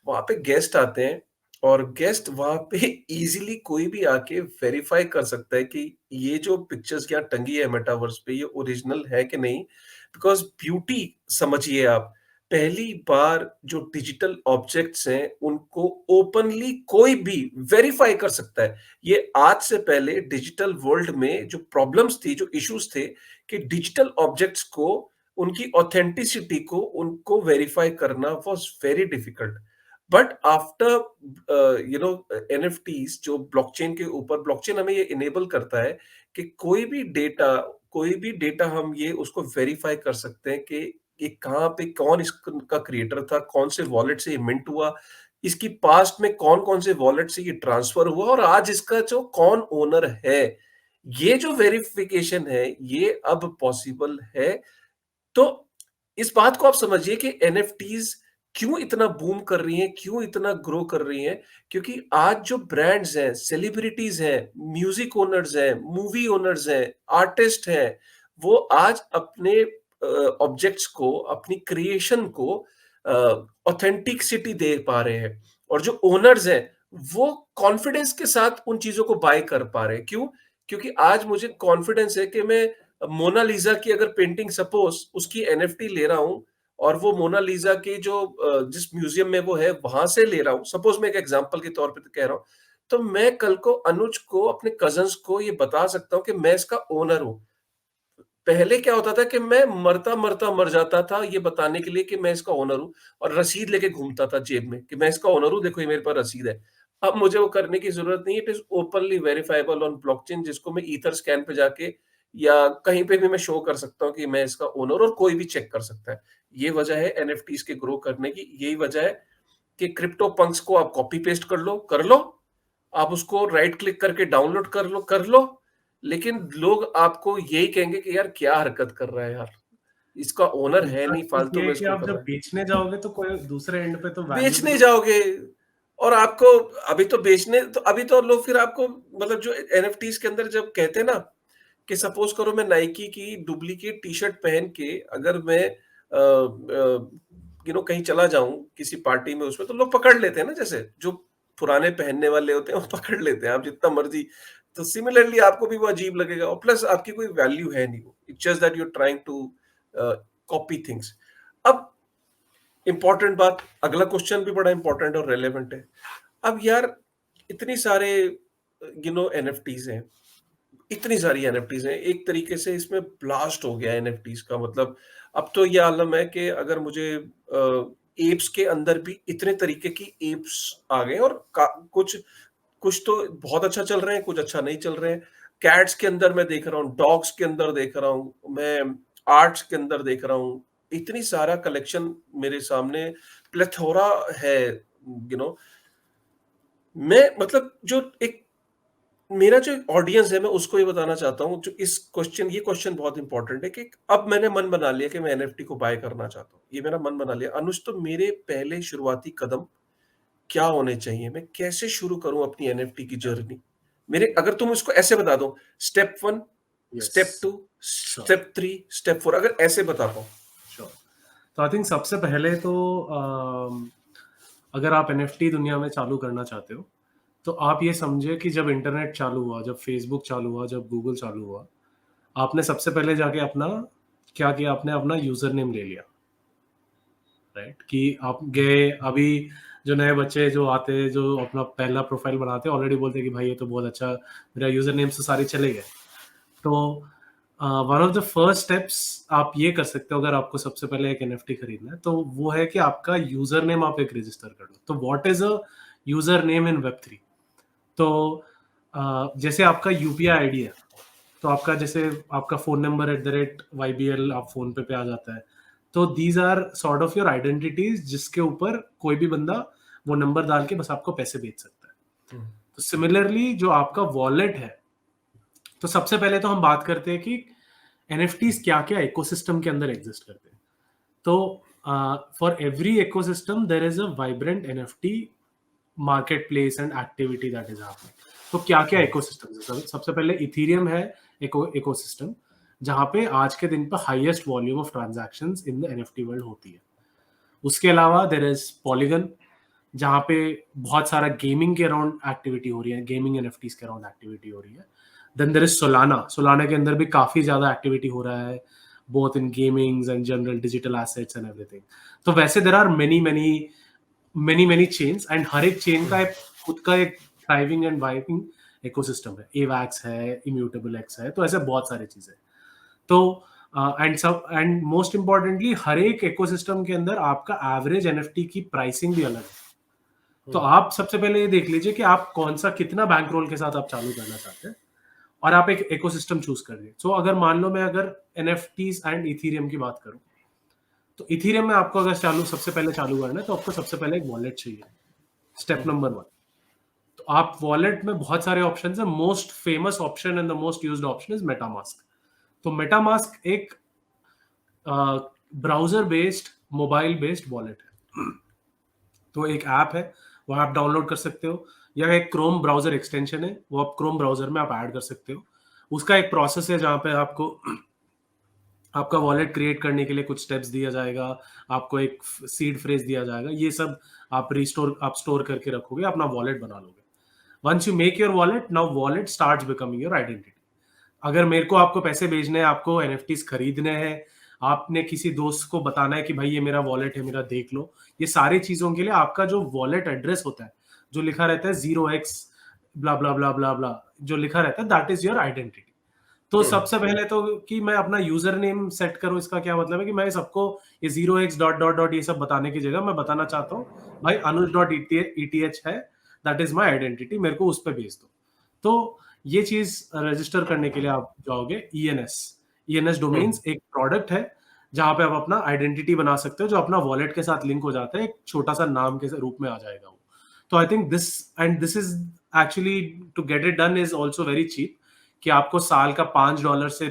वहां पे गेस्ट आते हैं और गेस्ट वहां पे इजीली कोई भी आके वेरीफाई कर सकता है कि ये जो पिक्चर्स यहाँ टंगी है मेटावर्स पे ये ओरिजिनल है कि नहीं. बिकॉज ब्यूटी समझिए आप, पहली बार जो डिजिटल ऑब्जेक्ट्स हैं उनको ओपनली कोई भी वेरीफाई कर सकता है. ये आज से पहले डिजिटल वर्ल्ड में जो प्रॉब्लम्स थी, जो इश्यूज थे कि डिजिटल ऑब्जेक्ट्स को, उनकी ऑथेंटिसिटी को उनको वेरीफाई करना was very difficult. But after NFTs जो ब्लॉकचेन के ऊपर, ब्लॉकचेन हमें ये इनेबल करता है कि कोई भी डेटा हम ये उसको वेरीफाई कर सकते हैं कि ये कहाँ पे कौन इसका क्रिएटर था, कौन से वॉलेट से ये मिंट हुआ, इसकी पास्ट में कौन-कौन से वॉलेट से ये ट्रांसफर हुआ और आज इसका जो कौन ओनर है. ये जो वेरिफिकेशन है ये अब पॉसिबल है. तो इस बात को आप समझिए कि एनएफटीज क्यों इतना बूम कर रही हैं, क्यों इतना ग्रो कर रही हैं? क्योंकि आज जो ब्रांड्स हैं, सेलिब्रिटीज हैं, म्यूजिक ओनर्स हैं, मूवी ओनर्स हैं, आर्टिस्ट हैं, वो आज अपने ऑब्जेक्ट्स को, अपनी क्रिएशन को ऑथेंटिसिटी दे पा रहे हैं, और जो ओनर्स हैं वो कॉन्फिडेंस के साथ उन चीजों को बाय कर पा रहे हैं। क्यों? क्योंकि आज मुझे कॉन्फिडेंस है कि मैं मोनालिसा की अगर पेंटिंग, सपोज उसकी एनएफटी ले रहा हूं, और वो मोनालिसा की जो जिस म्यूजियम में वो है वहां से ले रहा हूं, सपोज मैं एक एग्जांपल के तौर पे तो कह रहा हूं, तो मैं कल को अनुज को, अपने कजन्स को ये बता सकता हूँ कि मैं इसका ओनर हूँ। पहले क्या होता था कि मैं मरता-मरता मर जाता था ये बताने के लिए कि मैं इसका ओनर हूँ, और रसीद लेके घूमता था जेब में कि मैं इसका ओनर हूँ, देखो ये मेरे पास रसीद है। अब मुझे वो करने की ज़रूरत नहीं है, it is openly verifiable on blockchain, जिसको मैं ईथर स्कैन पे जाके या कहीं पे भी मैं शो कर सकता हूँ कि मैं इसका ओनर, और कोई भी चेक कर सकता है। ये वजह है एनएफटीज़ के ग्रो करने की, यही वजह है कि क्रिप्टो पंक्स को आप कॉपी पेस्ट कर लो, आप उसको राइट क्लिक करके डाउनलोड कर लो, लेकिन लोग आपको यही कहेंगे कि यार क्या हरकत कर रहा है यार, इसका ओनर है दूसरा नहीं, चीज़ फालतू ये में है कि इसको आप कर जब रहा है। बेचने जाओगे तो कोई दूसरे एंड पे तो वैल्यू भी बेचने तो जाओगे, और आपको अभी तो बेचने तो अभी तो लोग फिर आपको, मतलब जो एनएफटीज के अंदर जब कहते हैं ना कि सपोज करो मैं नाइकी की डुप्लीकेट टी शर्ट पहन के अगर मैं कहीं चला जाऊं किसी पार्टी में, उसमें तो लोग पकड़ लेते हैं ना, जैसे जो पुराने पहनने वाले होते हैं वो पकड़ लेते हैं, आप जितना मर्जी। तो सिमिलरली आपको भी वो अजीब लगेगा, और प्लस आपकी कोई वैल्यू है नहीं, वो it's just that you are trying to copy things. अब इंपॉर्टेंट बात, अगला क्वेश्चन भी बड़ा इंपॉर्टेंट और रेलेवेंट है। अब यार इतनी सारे एनएफटीज हैं, इतनी सारी एनएफटीज हैं, एक तरीके से इसमें ब्लास्ट हो गया एनएफटीज का, मतलब अब तो ये आलम है कि अगर मुझे एप्स के अंदर भी इतने तरीके की एप्स आ गए, और कुछ कुछ तो बहुत अच्छा चल रहे हैं, कुछ अच्छा नहीं चल रहे हैं। कैट्स के अंदर मैं देख रहा हूँ, डॉग्स के अंदर देख रहा हूँ मैं, आर्ट्स के अंदर देख रहा हूँ, इतनी सारा कलेक्शन मेरे सामने प्लेथोरा है। मैं मतलब जो एक मेरा जो ऑडियंस है, मैं उसको ये बताना चाहता हूँ, जो ये क्वेश्चन बहुत इंपॉर्टेंट है कि अब मैंने मन बना लिया कि मैं एनएफटी को बाय करना चाहता हूँ, ये मेरा मन बना लिया। अनुज, तो मेरे पहले शुरुआती कदम क्या होने चाहिए? मैं कैसे शुरू करूँ अपनी एनएफटी की जर्नी? मेरे अगर तुम इसको ऐसे बता दो, step 1, yes, step 2, sure, step 3, step 4, अगर ऐसे बता पाओ। श्योर। तो आई थिंक सबसे पहले तो अगर आप एनएफटी दुनिया में चालू करना चाहते हो, तो आप ये समझे कि जब इंटरनेट चालू हुआ, जब फेसबुक चालू हुआ, जब गूगल चालू हुआ, आपने सबसे पहले जाके अपना क्या किया, आपने अपना यूजर नेम ले लिया, राइट? कि आप गए अभी, जो नए बच्चे जो आते हैं, जो अपना पहला प्रोफाइल बनाते हैं, ऑलरेडी बोलते हैं कि भाई ये तो बहुत अच्छा, मेरा यूजर नेम से सारे चले गए। तो one of the first steps आप ये कर सकते हो, अगर आपको सबसे पहले एक एनएफटी खरीदना है, तो वो है कि आपका यूजर नेम आप एक रजिस्टर कर लो। तो what is a user name in Web3? तो जैसे आपका यूपीआई आईडी है, तो आपका जैसे आपका फोन नंबर @YBL आप फोन पे आ जाता है। तो these are sort of your identities, जिसके ऊपर कोई भी बंदा वो नंबर डाल के बस आपको पैसे भेज सकता है। हुँ, तो सिमिलरली जो आपका वॉलेट है, तो सबसे पहले तो हम बात करते हैं कि एनएफटीज क्या क्या इकोसिस्टम के अंदर एग्जिस्ट करते हैं। तो for every ecosystem there is a vibrant NFT market place and activity that is happening. तो क्या क्या हुँ, इकोसिस्टम है? सबसे पहले इथीरियम है इकोसिस्टम, जहां पे आज के दिन पर highest volume of transactions in the NFT world होती है। उसके अलावा देयर इज पॉलीगन, जहाँ पे बहुत सारा गेमिंग के अराउंड एक्टिविटी हो रही है, गेमिंग एनएफटीज के अराउंड एक्टिविटी हो रही है। Then there is Solana, Solana के अंदर भी काफी ज्यादा एक्टिविटी हो रहा है, both in gamings and general digital assets and everything. तो वैसे there are many many many many chains, and हर एक चेन हुँ, का एक खुद का एक थ्राइविंग एंड वाइविंग इकोसिस्टम है। एवैक्स है, इम्यूटेबल एक्स है, तो ऐसे बहुत सारी चीजें। तो एंड मोस्ट इंपॉर्टेंटली, हर एक इकोसिस्टम के अंदर आपका एवरेज एनएफटी की प्राइसिंग भी अलग है। तो हुँ, आप सबसे पहले ये देख लीजिए कि आप कौन सा कितना बैंक रोल के साथ आप चालू करना चाहते हैं, और आप एक इकोसिस्टम चूज कर लिए। सो अगर मान लो मैं अगर एनएफटीज एंड इथीरियम की बात करूं, तो इथीरियम में आपको अगर सबसे पहले चालू करना है, तो आपको सबसे पहले एक वॉलेट चाहिए, स्टेप हुँ, नंबर 1। तो आप वॉलेट में बहुत सारे ऑप्शन है, most famous option and the most used option is MetaMask. तो मेटामास्क एक browser based, mobile based wallet है। तो एक ऐप है, वो आप डाउनलोड कर सकते हो, या एक क्रोम ब्राउजर एक्सटेंशन है, वो आप क्रोम ब्राउजर में आप ऐड कर सकते हो। उसका एक प्रोसेस है जहाँ पे आपको आपका वॉलेट क्रिएट करने के लिए कुछ स्टेप्स दिया जाएगा, आपको एक सीड फ्रेज दिया जाएगा, ये सब आप स्टोर करके रखोगे, अपना वॉलेट बना लोगे। Once you make your wallet, now wallet starts becoming your identity. अगर मेरे को आपको पैसे भेजने हैं, आपको एनएफटीज खरीदने हैं, आपने किसी दोस्त को बताना है कि भाई ये मेरा वॉलेट है, मेरा देख लो, ये सारी चीजों के लिए आपका जो वॉलेट एड्रेस होता है, जो लिखा रहता है 0x ब्ला ब्ला ब्ला ब्ला ब्ला, जो लिखा रहता है, दैट इज योर आइडेंटिटी। तो हम्म। सबसे पहले तो कि मैं अपना यूजर नेम सेट करूं, इसका क्या मतलब है कि मैं सबको ये 0x डॉट डॉट डॉट ये सब बताने की जगह मैं बताना चाहता हूँ भाई अनुज डॉट ईटीएच है, दैट इज माई आइडेंटिटी, मेरे को उस पर भेज दो। तो ये चीज रजिस्टर करने के लिए आप जाओगे ईएनएस। ईएनएस हम्म। डोमेन्स एक प्रोडक्ट है जहां पे आप अपना आइडेंटिटी बना सकते हो, जो अपना वॉलेट के साथ लिंक हो जाता है, एक छोटा सा नाम के रूप में आ जाएगा वो। तो I think this is actually to get it done is also very cheap, कि आपको साल का $5 से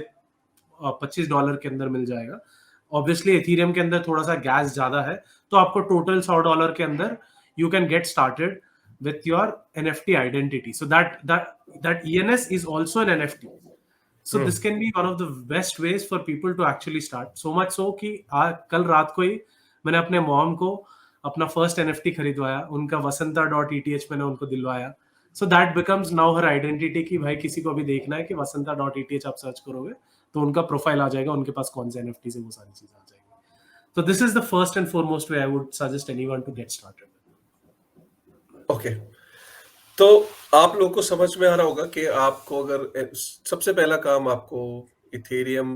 $25 के अंदर मिल जाएगा। ऑब्वियसली एथीरियम के अंदर थोड़ा सा गैस ज्यादा है, तो आपको टोटल $100 के अंदर you can get started with your NFT identity. So that ENS is also an NFT. So this can be one of the best ways for people to actually start. So much so कि कल रात को ही मैंने अपने mom को अपना first NFT खरीदवाया, उनका vasanta.eth मैंने उनको दिलवाया। So that becomes now her identity कि भाई किसी को भी देखना है कि vasanta.eth आप सर्च करोगे तो उनका प्रोफाइल आ जाएगा, उनके पास कौन से NFT से वो सारी चीजें आ जाएंगी। So this is the first and foremost way I would suggest anyone to get started. Okay, तो आप लोगों को समझ में आ रहा होगा कि आपको अगर सबसे पहला काम आपको इथेरियम,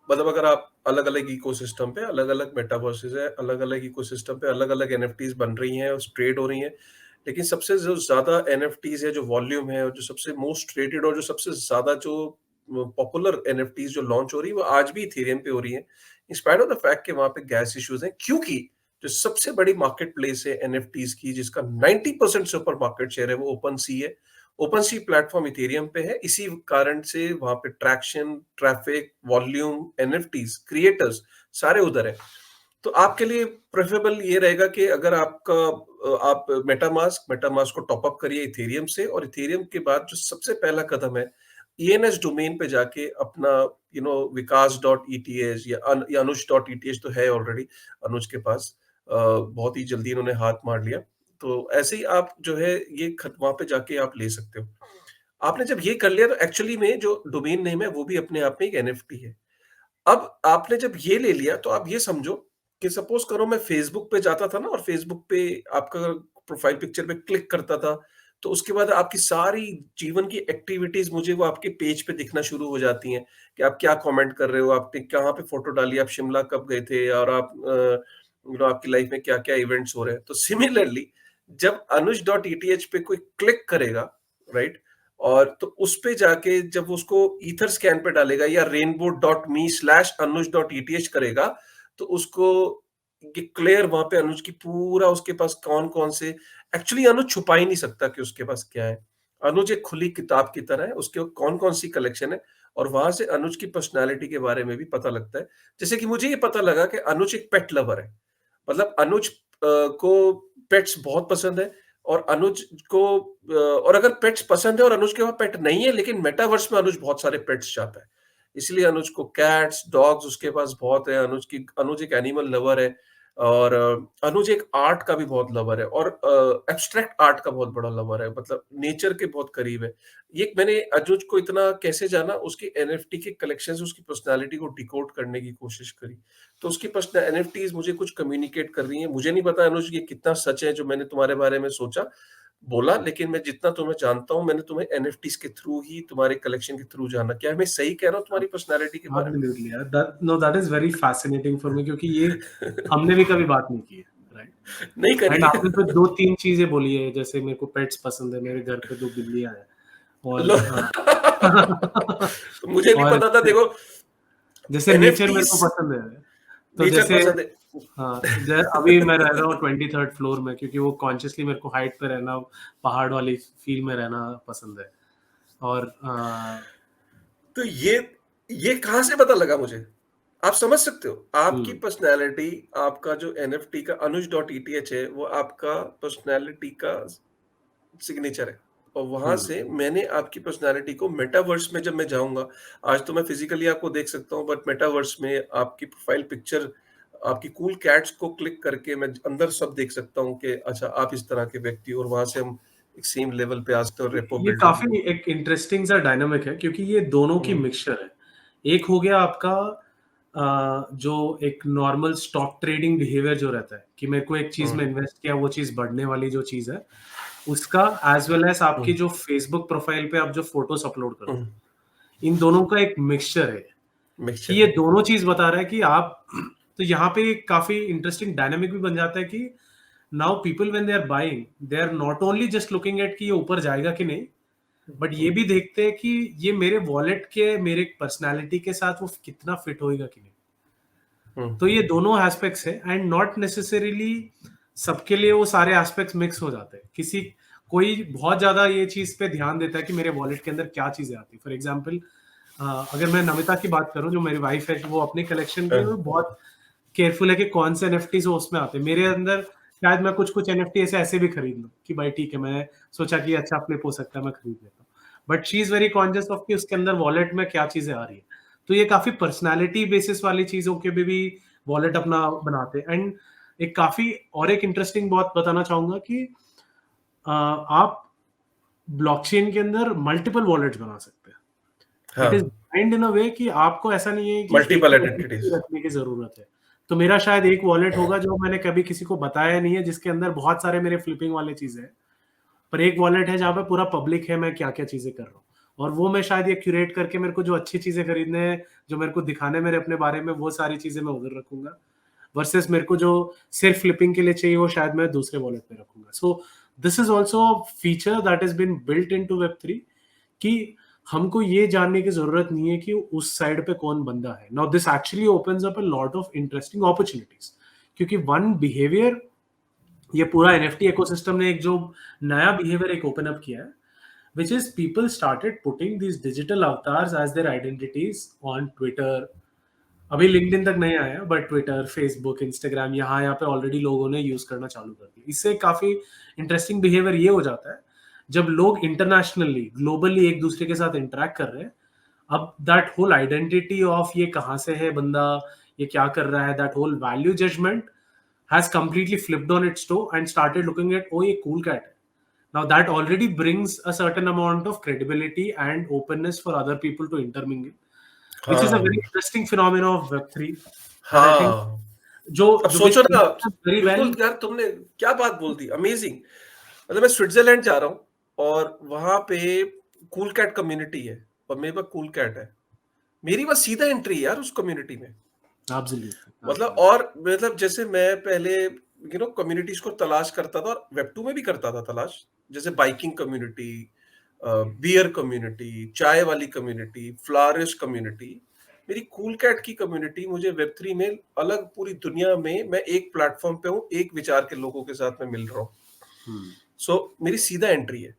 मतलब अगर आप अलग-अलग इकोसिस्टम पे अलग-अलग मेटावर्सेस है, अलग-अलग इकोसिस्टम पे अलग-अलग एनएफटीज बन रही हैं और ट्रेड हो रही हैं। लेकिन सबसे जो ज़्यादा एनएफटीज है, जो वॉल्यूम है और जो सबसे मोस्ट ट्रेडेड और जो सबसे ज़्यादा जो पॉपुलर एनएफटीज जो लॉन्च हो रही है, वो आज भी इथेरियम पे हो रही है। In spite of the fact कि वहाँ पे गैस इश्यूज हैं, क्योंकि जो सबसे बड़ी मार्केट प्लेस है एनएफटीज की, जिसका 90% से ऊपर मार्केट शेयर है, वो ओपन सी है। ओपन सी प्लेटफॉर्म इथेरियम पे है, इसी कारण से वहां पे traction, traffic, volume, NFTs, creators सारे उधर है। तो आपके लिए प्रेफरेबल ये रहेगा कि अगर आपका आप मेटामास्क को टॉप अप करिए इथेरियम से, और इथेरियम के बाद जो सबसे पहला कदम है, ईएनएस डोमेन पे जाके अपना विकास डॉट ईटीएच या अनुज डॉट ईटीएच तो है ऑलरेडी अनुज के पास, बहुत ही जल्दी इन्होंने हाथ मार लिया। तो ऐसे ही आप जो है ये वहां पे जाके आप ले सकते हो। आपने जब ये कर लिया तो एक्चुअली में जो डोमेन नेम है वो भी अपने आप में एक एनएफटी है। अब आपने जब ये ले लिया तो आप ये समझो कि सपोज करो मैं फेसबुक पे जाता था ना, और फेसबुक पे आपका प्रोफाइल पिक्चर पे क्लिक करता था, तो उसके बाद आपकी सारी जीवन की एक्टिविटीज मुझे वो आपके पेज पे दिखना शुरू हो जाती हैं कि आप क्या कमेंट कर रहे हो, आपने कहाँ पे फोटो डाली, आप शिमला कब गए थे, और आप आपकी लाइफ में क्या क्या इवेंट्स हो रहे हैं। तो सिमिलरली जब अनुज डॉट ईटीएच पे कोई क्लिक करेगा, राइट, और तो उस पे जाके जब उसको ईथर स्कैन पे डालेगा या rainbow.me/anuj.eth करेगा, तो उसको ये क्लियर वहां पे अनुज की पूरा, उसके पास कौन कौन से, एक्चुअली अनुज छुपा ही नहीं सकता कि उसके पास क्या है। अनुज एक खुली किताब की तरह है, उसके कौन कौन सी कलेक्शन है, और वहां से अनुज की पर्सनैलिटी के बारे में भी पता लगता है। जैसे कि मुझे ये पता लगा कि अनुज एक पेट लवर है, मतलब अनुज को पेट्स बहुत पसंद है, और अनुज को और अगर पेट्स पसंद है और अनुज के पास पेट नहीं है, लेकिन मेटावर्स में अनुज बहुत सारे पेट्स चाहता है। इसलिए अनुज को कैट्स, डॉग्स उसके पास बहुत है। अनुज एक एनिमल लवर है, और अनुज एक आर्ट का भी बहुत लवर है, और एब्स्ट्रैक्ट आर्ट का बहुत बड़ा लवर है, मतलब नेचर के बहुत करीब है। ये मैंने अनुज को इतना कैसे जाना, उसकी एनएफटी के कलेक्शंस, उसकी पर्सनालिटी को डिकोड करने की कोशिश करी। तो उसकी पर्सनल एनएफटीज मुझे कुछ कम्युनिकेट कर रही हैं। मुझे नहीं पता अनुज ये कितना सच है जो मैंने तुम्हारे बारे में सोचा बोला, लेकिन मैं जितना तुम्हें जानता हूँ, मैंने तुम्हें एनएफटीज के थ्रू ही, तुम्हारे कलेक्शन के थ्रू जाना। क्या मैं सही कह रहा हूँ तुम्हारी पर्सनालिटी के बारे में? Absolutely, यार, that is very fascinating for me, क्योंकि ये हमने भी कभी बात नहीं की है, राइट? नहीं करी। एंड आपने तो 2-3 चीजें बोली है, जैसे मेरे को पेट्स पसंद है, मेरे घर पे 2 बिल्लियां हैं, और लो मुझे नहीं और पता था, देखो जैसे नेचर मेरे एनएफटीज को पसंद है। तो नेचर जैसे पसंद है। हाँ, अभी मैं रह रहा हूँ 23rd फ्लोर में, क्योंकि वो कॉन्शियसली मेरे को हाइट पे रहना, पहाड़ वाली फील में रहना पसंद है। और तो ये कहाँ से पता लगा मुझे? आप समझ सकते हो, आपकी पर्सनैलिटी, आपका जो एनएफटी का अनुज डॉट ईटीएच है, वो आपका पर्सनैलिटी का सिग्नेचर है। और वहाँ हम्म, से मैंने आपकी पर्सनैलिटी को मेटावर्स में जब मैं जाऊँगा, आज तो मैं फिज़िकली आपको देख सकता हूँ, बट मेटावर्स में आपकी प्रोफ़ाइल पिक्चर, आपकी कूल कैट्स को क्लिक करके मैं अंदर सब देख सकता हूँ कि अच्छा आप इस तरह के व्यक्ति हो, और वहाँ से हम एक सेम लेवल पे आ सकते हैं और रेपो ये बिल्ड होगी। काफी एक इंटरेस्टिंग सा डायनामिक है क्योंकि ये दोनों की हुँ, मिक्सचर है। एक हो गया आपका जो एक नॉर्मल स्टॉक ट्रेडिंग बिहेवियर जो रहता है कि मेरे को एक चीज हुँ, में इन्वेस्ट किया, वो चीज बढ़ने वाली जो चीज है उसका, एज वेल एज हुँ, आपकी जो फेसबुक प्रोफाइल पे आप जो फोटोज अपलोड हुँ, करते हो, इन दोनों का एक मिक्सचर है कि मिक्सचर ये है। दोनों चीज बता रहा है कि आप तो यहाँ पे एक काफी इंटरेस्टिंग डायनामिक भी बन जाता है कि now people when they are buying, they are not only just looking at कि ये ऊपर जाएगा कि नहीं, बट ये हुँ, भी देखते हैं कि ये मेरे वॉलेट के मेरे पर्सनालिटी के साथ वो कितना फिट होएगा कि नहीं। हुँ, तो ये दोनों एस्पेक्ट्स है एंड नॉट नेसेसरीली सबके लिए वो सारे एस्पेक्ट्स मिक्स हो जाते हैं। किसी कोई बहुत ज्यादा ये चीज पे ध्यान देता है कि मेरे वॉलेट के अंदर क्या चीजें आती है। फॉर एग्जाम्पल, अगर मैं नमिता की बात करूं जो मेरी वाइफ है, वो अपने कलेक्शन के हाँ, लिए वो बहुत केयरफुल है कि कौन से एनएफटीज उसमें आते हैं। मेरे अंदर शायद मैं कुछ कुछ एनएफटी ऐसे भी खरीद लूं कि भाई ठीक है, मैं सोचा कि अच्छा फ्लिप हो सकता है, मैं खरीद लेता हूँ, but she is very conscious of कि उसके अंदर वॉलेट में क्या चीजें आ रही है। तो ये काफी पर्सनालिटी बेसिस वाली चीजों के भी वॉलेट अपना बनाते हैं। एंड एक काफी और एक इंटरेस्टिंग बात बताना चाहूंगा कि आप ब्लॉकचेन के अंदर मल्टीपल वॉलेट्स बना सकते हैं। हाँ, इट इज डिजाइन्ड इन अ वे कि आपको ऐसा नहीं है कि एक मल्टीपल ही आइडेंटिटीज़। आइडेंटिटी रखने की जरूरत है। तो मेरा शायद एक वॉलेट होगा जो मैंने कभी किसी को बताया नहीं है, जिसके अंदर बहुत सारे मेरे फ्लिपिंग वाले चीजें हैं, पर एक वॉलेट है जहाँ पे पूरा पब्लिक है मैं क्या क्या चीजें कर रहा हूँ। और वो मैं शायद ये क्यूरेट करके मेरे को जो अच्छी चीजें खरीदने हैं, जो मेरे को दिखाने मेरे अपने बारे में, वो सारी चीजें मैं उधर रखूंगा, वर्सेस मेरे को जो सिर्फ फ्लिपिंग के लिए चाहिए वो शायद मैं दूसरे वॉलेट में रखूंगा। So this is also feature that is been built into web three कि हमको ये जानने की जरूरत नहीं है कि उस साइड पे कौन बंदा है। Now this actually opens up a lot of interesting opportunities, क्योंकि वन बिहेवियर, ये पूरा एनएफटी इकोसिस्टम ने एक जो नया बिहेवियर एक ओपन अप किया है, which is people started putting these digital avatars as their identities on Twitter. अभी लिंक्डइन तक नहीं आया, बट ट्विटर, फेसबुक, इंस्टाग्राम, यहाँ पे ऑलरेडी लोगों ने यूज करना चालू कर दिया। इससे काफी इंटरेस्टिंग बिहेवियर ये हो जाता है जब लोग इंटरनेशनली, ग्लोबली एक दूसरे के साथ इंटरेक्ट कर रहे हैं, अब दैट होल आइडेंटिटी ऑफ ये कहाँ से है बंदा, ये क्या कर रहा है, that whole value judgement has completely flipped on its toe and started looking at, oh, ये cool cat है. Now that already brings a certain amount of credibility and openness for other people to intermingle, which is a very हाँ, interesting phenomenon of Web3 that I think हाँ। जो अब जो सोचो which ना, illustrates very well. बिल्कुल यार तुमने क्या बात बोल दी, अमेजिंग। मतलब मैं स्विट्जरलैंड जा रहा हूँ और वहाँ पे कूल कैट कम्युनिटी है और मेरे पास कूल कैट है। मेरी बस सीधा एंट्री है यार उस कम्युनिटी में। Absolutely, मतलब absolutely. और मतलब जैसे मैं पहले कम्युनिटीज़ को तलाश करता था और वेब 2 में भी करता था तलाश। जैसे बाइकिंग कम्युनिटी, बियर कम्युनिटी, चाय वाली कम्युनिटी, फ्लोरिस्ट कम्युनिटी। मेरी कूल कैट की कम्युनिटी मुझे वेब 3 में अलग पूरी दुनिया में मैं एक प्लेटफ़ॉर्म पे हूँ, एक विचार के लोगों के साथ मैं मिल रहा हूँ। सो मेरी सीधा एंट्री है।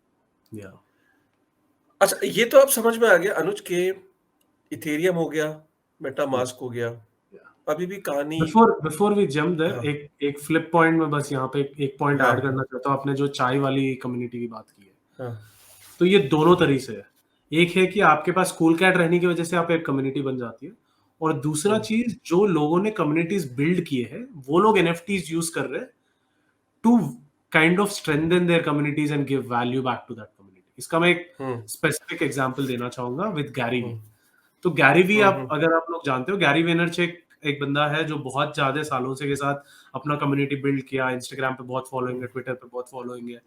Yeah. अच्छा, ये तो अब समझ में आ गया अनुज के इथेरियम हो गया, मेटामास्क हो गया। Yeah. अभी भी कहानी। Before we jump there, हाँ, एक फ्लिप पॉइंट में बस यहाँ पे एक पॉइंट हाँ, ऐड करना चाहता हूँ। आपने जो चाय वाली कम्युनिटी की बात की है, हाँ। तो ये दोनों तरीके से है। एक है कि आपके पास कूल कैट रहने की वजह से आप एक कम्युनिटी बन जाती है, और दूसरा हुँ, चीज जो लोगों ने कम्युनिटीज बिल्ड किए हैं वो लोग एनएफटीज यूज कर रहे हैं to kind of strengthen their communities and give value back to that community. इसका मैं एक हुँ, स्पेसिफिक एग्जांपल देना चाहूंगा विद गैरी हुँ, वी। तो गैरी वी, हुँ, आप हुँ, अगर आप लोग जानते हो, गैरी वेनरचक एक बंदा है जो बहुत ज्यादा सालों से के साथ अपना कम्युनिटी बिल्ड किया। इंस्टाग्राम पे बहुत फॉलोइंग हुँ, है, ट्विटर पे बहुत फॉलोइंग है।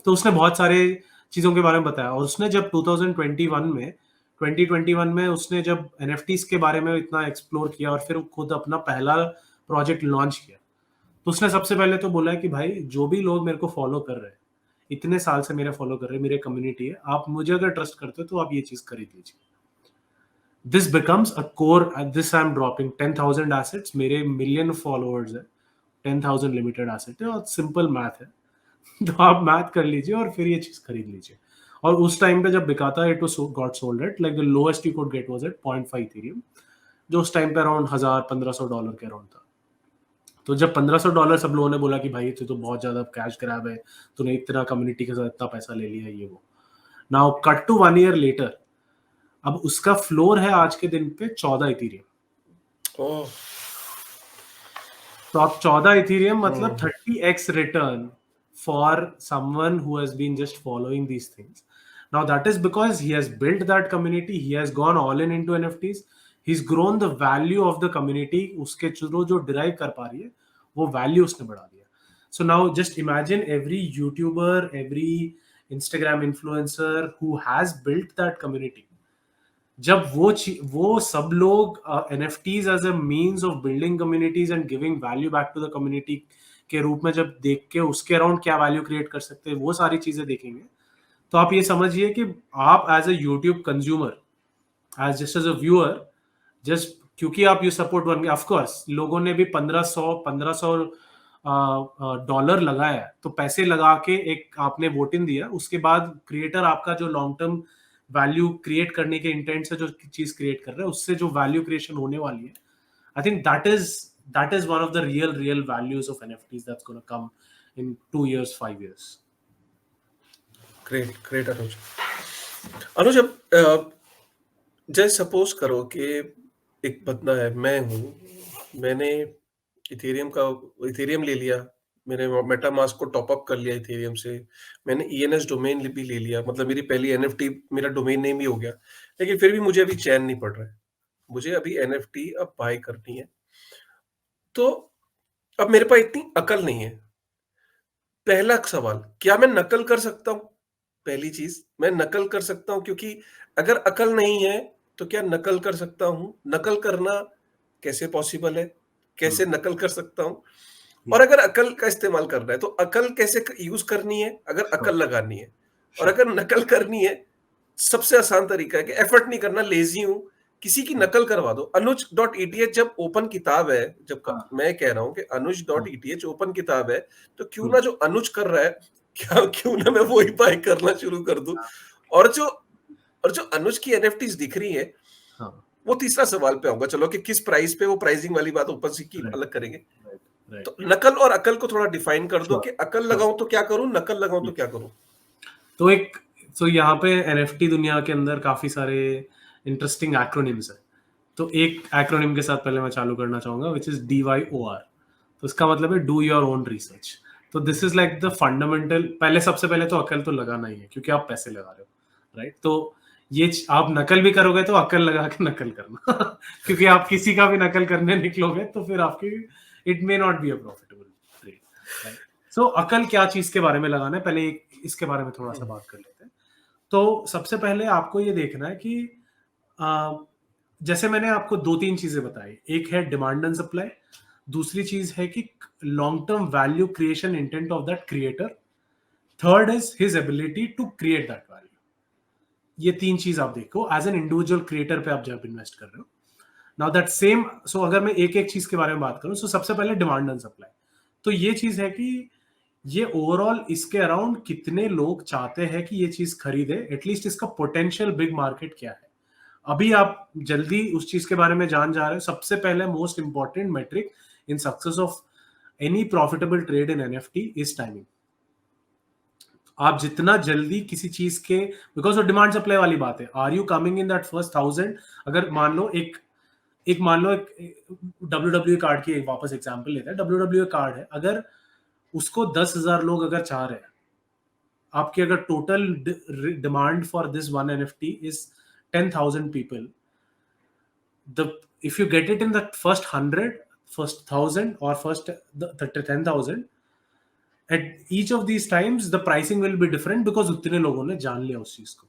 तो उसने बहुत सारे चीजों के बारे में बताया, और उसने जब 2021 में उसने जब एनएफटीज के बारे में इतना एक्सप्लोर किया और फिर खुद अपना पहला प्रोजेक्ट लॉन्च किया, तो उसने सबसे पहले तो बोला है कि भाई जो भी लोग मेरे को फॉलो कर रहे हैं, इतने साल से मेरे फॉलो कर रहे हैं, मेरे कम्युनिटी है, आप मुझे अगर ट्रस्ट करते हो तो आप ये चीज खरीद लीजिए। This becomes a core. This I am dropping 10,000 assets, मेरे मिलियन फॉलोअर्स है, 10,000 लिमिटेड एसेट है, और सिंपल मैथ है। तो आप मैथ कर लीजिए और फिर ये चीज खरीद लीजिए। और उस टाइम पे जब बिका था, it got sold at like the lowest you could get was at 0.5 Ethereum, जो उस टाइम पे अराउंड $1,000-1,500 के अराउंड था। तो जब $1500 सब लोगों ने बोला कि भाई तू तो बहुत ज्यादा कैश ग्रैब है, तूने इतना कम्युनिटी के साथ इतना पैसा ले लिया, ये वो। Now cut to 1 year later, अब उसका फ्लोर है आज के दिन पे 14 इथीरियम। ओह। तो आप 14 इथीरियम मतलब 30x return for someone who has been just following these things. Now that is because he has built that community, he has gone all in into NFTs, he's grown the value of the community, उसके through जो derive कर पा रही है वो value उसने बढ़ा दिया। So now just imagine every YouTuber, every Instagram influencer who has built that community, जब वो सब लोग NFTs as a means of building communities and giving value back to the community के रूप में जब देख के उसके अराउंड क्या वैल्यू क्रिएट कर सकते हैं, वो सारी चीजें देखेंगे, तो आप ये समझिए कि आप as a YouTube consumer, as just as a viewer, just क्योंकि आप you support one, of course लोगों ने भी 1500 डॉलर लगाया, तो पैसे लगा के एक आपने वोटिंग दिया, उसके बाद क्रिएटर आपका जो लॉन्ग टर्म वैल्यू क्रिएट करने के इंटेंट से जो चीज क्रिएट कर रहे हैं, उससे जो वैल्यू क्रिएशन होने वाली है, I think that is one of the real values of NFTs that's gonna come in 2 years 5 years। Great great Anuj. Anuj, अब जैसे सपोज करो कि एक बंदा है, मैं हूँ, मैंने इथेरियम ले लिया, मैंने मेटामास्क को टॉप अप कर लिया इथेरियम से, मैंने ईएनएस डोमेन भी ले लिया, मतलब मेरी पहली एनएफटी मेरा डोमेन नेम भी हो गया, लेकिन फिर भी मुझे अभी चैन नहीं पड़ रहा है, मुझे अभी एनएफटी अब बाय करनी है। तो अब मेरे पास इतनी अकल नहीं है। पहला सवाल, क्या मैं नकल कर सकता हूँ? पहली चीज, मैं नकल कर सकता हूँ, क्योंकि अगर अकल नहीं है तो क्या नकल कर सकता हूँ? नकल करना कैसे पॉसिबल है? कैसे नकल कर सकता हूँ? और अगर अकल का इस्तेमाल करना है तो अकल कैसे यूज करनी है अगर अकल लगानी है? और अगर नकल करनी है, सबसे आसान तरीका है कि एफर्ट नहीं करना, लेजी हूं, किसी की नकल करवा दो। अनुज.eth जब ओपन किताब है, मैं कह रहा हूं कि अनुज.eth ओपन किताब है, तो क्यों ना जो अनुज कर रहा है, क्यों ना मैं वही बाय करना शुरू कर दूं। और जो अनुज की एनएफटीज दिख रही है, वो तीसरा सवाल पे आऊंगा, चलो, कि किस प्राइस पे, वो प्राइसिंग वाली बात ओपन सी की अलग करेंगे। तो नकल और अकल को थोड़ा डिफाइन कर दो कि अकल लगाऊं तो क्या करूं, नकल लगाऊं तो क्या करूं। तो यहाँ पे एनएफटी दुनिया के अंदर काफी सारे इंटरेस्टिंग एक्रोनिम्स है। तो एक एक्रोनिम के साथ पहले मैं चालू करना चाहूंगा, विच इज DYOR। तो इसका मतलब है डू योर ओन रिसर्च। तो this is like the fundamental, सबसे पहले तो अकल तो लगाना ही है, क्योंकि आप पैसे लगा रहे हो, राइट? तो ये आप नकल भी करोगे तो अकल लगा के नकल करना क्योंकि आप किसी का भी नकल करने निकलोगे तो फिर आपकी it may not be a profitable trade, right? So अकल क्या चीज के बारे में लगाना है, पहले इसके बारे में थोड़ा सा बात कर लेते हैं। तो सबसे पहले आपको ये देखना है कि जैसे मैंने आपको 2-3 चीजें बताई, एक है डिमांड एंड सप्लाई, दूसरी चीज है कि long term value creation intent of that creator, third is his ability to create that value. ये 3 चीज आप देखो एज एन इंडिविजुअल क्रिएटर पे आप जब इन्वेस्ट कर रहे हो। नाउ दैट सेम, सो अगर मैं एक एक चीज के बारे में बात करूं, सो सबसे पहले डिमांड एंड सप्लाई। तो ये चीज है कि ये ओवरऑल इसके अराउंड कितने लोग चाहते हैं कि ये चीज खरीदे, एटलीस्ट इसका पोटेंशियल बिग मार्केट क्या है। अभी आप जल्दी उस चीज के बारे में जान जा रहे हो। सबसे पहले most important metric in success of any profitable trade in NFT is timing. आप जितना जल्दी किसी चीज के, बिकॉज वो डिमांड सप्लाई वाली बात है, are you coming in that first 1000? अगर मान लो एक डब्ल्यू कार्ड की एक वापस एग्जांपल लेते हैं। डब्ल्यू कार्ड है, अगर उसको 10,000 लोग अगर चाह रहे हैं, आपकी अगर total demand for this one NFT is 10,000 people, if you get it in the first 100, first 1,000 or first 10,000, at each of these times the pricing will be different because उतने लोगों ने जान लिया उस चीज को।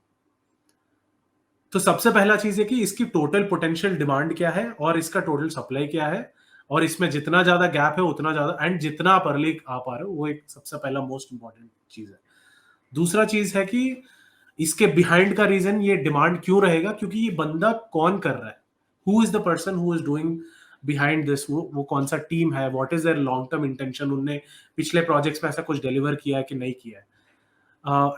तो सबसे पहला चीज है कि इसकी टोटल पोटेंशियल डिमांड क्या है और इसका टोटल सप्लाई क्या है, और इसमें जितना ज्यादा गैप है उतना ज्यादा, एंड जितना आप अर्ली आ पा रहे हो, वो एक सबसे पहला मोस्ट इंपॉर्टेंट चीज है। दूसरा चीज है कि इसके बिहाइंड का रीजन ये डिमांड क्यों रहेगा, क्योंकि ये बंदा कौन कर रहा है, who is the person who is doing behind this, वो कौन सा टीम है, what is their long term intention, उनने पिछले प्रोजेक्ट्स में ऐसा कुछ डिलीवर किया है कि नहीं किया है,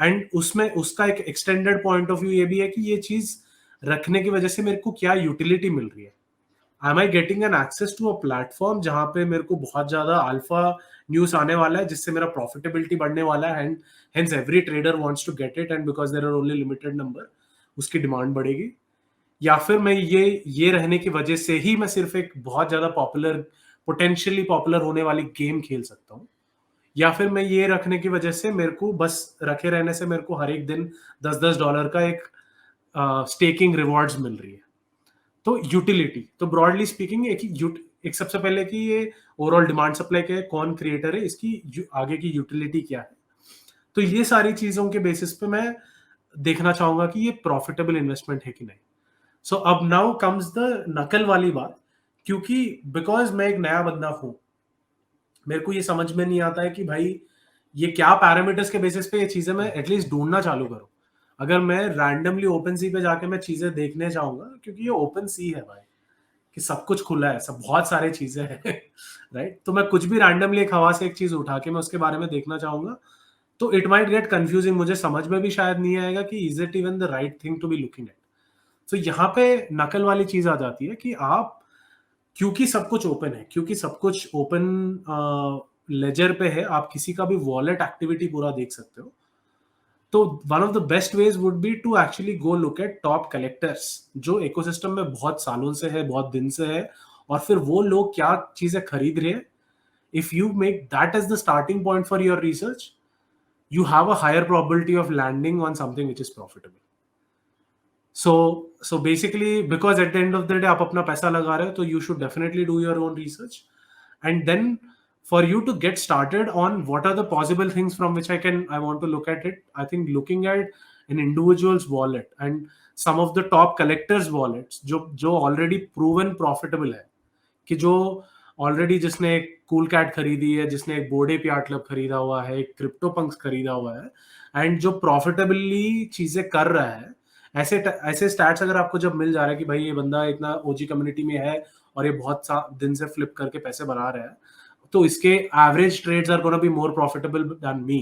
एंड उसमें उसका एक एक्सटेंडेड पॉइंट ऑफ व्यू ये भी है कि ये चीज रखने की वजह से मेरे को क्या यूटिलिटी मिल रही है। Am I getting an access to a platform जहां पे मेरे को बहुत ज्यादा अल्फा न्यूज आने वाला है, जिससे मेरा प्रॉफिटेबिलिटी बढ़ने वाला है, and hence every trader wants to get it, and because there are only limited number, उसकी डिमांड बढ़ेगी। या फिर मैं ये रहने की वजह से ही मैं सिर्फ एक बहुत ज्यादा पॉपुलर, पोटेंशियली पॉपुलर होने वाली गेम खेल सकता हूँ। या फिर मैं ये रखने की वजह से मेरे को बस रखे रहने से मेरे को हर एक दिन $10 का एक स्टेकिंग रिवॉर्ड्स मिल रही है। तो यूटिलिटी, तो ब्रॉडली स्पीकिंग एक सबसे पहले कि ये ओवरऑल डिमांड सप्लाई क्या है, कौन क्रिएटर है, इसकी आगे की यूटिलिटी क्या है। तो ये सारी चीजों के बेसिस पे मैं देखना चाहूंगा कि ये प्रॉफिटेबल इन्वेस्टमेंट है कि नहीं। सो अब नाउ कम्स द नकल वाली बात, क्योंकि बिकॉज मैं एक नया बंदा हूं, मेरे को ये समझ में नहीं आता है कि भाई ये क्या पैरामीटर्स के बेसिस पे ये चीजें मैं एटलीस्ट ढूंढना चालू करूं। अगर मैं रैंडमली ओपन सी पे जाके मैं चीजें देखने जाऊंगा, क्योंकि ये ओपन सी है भाई, कि सब कुछ खुला है, सब बहुत सारी चीजें हैं राइट। तो मैं कुछ भी रैंडमली एक हवा से एक चीज उठा के मैं उसके बारे में देखना चाहूंगा, तो इट माइट गेट कंफ्यूजिंग, मुझे समझ में भी शायद नहीं आएगा कि is it even the right thing to be looking at. तो यहाँ पे नकल वाली चीज आ जाती है कि आप, क्योंकि सब कुछ ओपन है, क्योंकि सब कुछ ओपन लेजर पे है, आप किसी का भी वॉलेट एक्टिविटी पूरा देख सकते हो। तो one of the best ways would be to actually go look at top collectors जो इकोसिस्टम में बहुत सालों से है, बहुत दिन से है, और फिर वो लोग क्या चीजें खरीद रहे हैं। If you make that as the starting point for your research, you have a higher probability of landing on something which is profitable. So basically, because at the end of the day आप अपना पैसा लगा रहे हो, तो you should definitely do your own research, and then for you to get started on what are the possible things from which I want to look at it. I think looking at an individual's wallet and some of the top collectors wallets जो already proven profitable है, कि जो already जिसने एक cool cat खरीदी है, जिसने एक बोर्डे पियार क्लब खरीदा हुआ है, एक क्रिप्टो पंक्स खरीदा हुआ है, एंड जो प्रॉफिटेबली चीजें कर रहा है, ऐसे ऐसे स्टैट्स अगर आपको जब मिल जा रहा है कि भाई ये बंदा इतना ओजी कम्युनिटी में है और ये बहुत दिन से फ्लिप करके पैसे बना रहा है, तो इसके average trades are gonna be more profitable than me,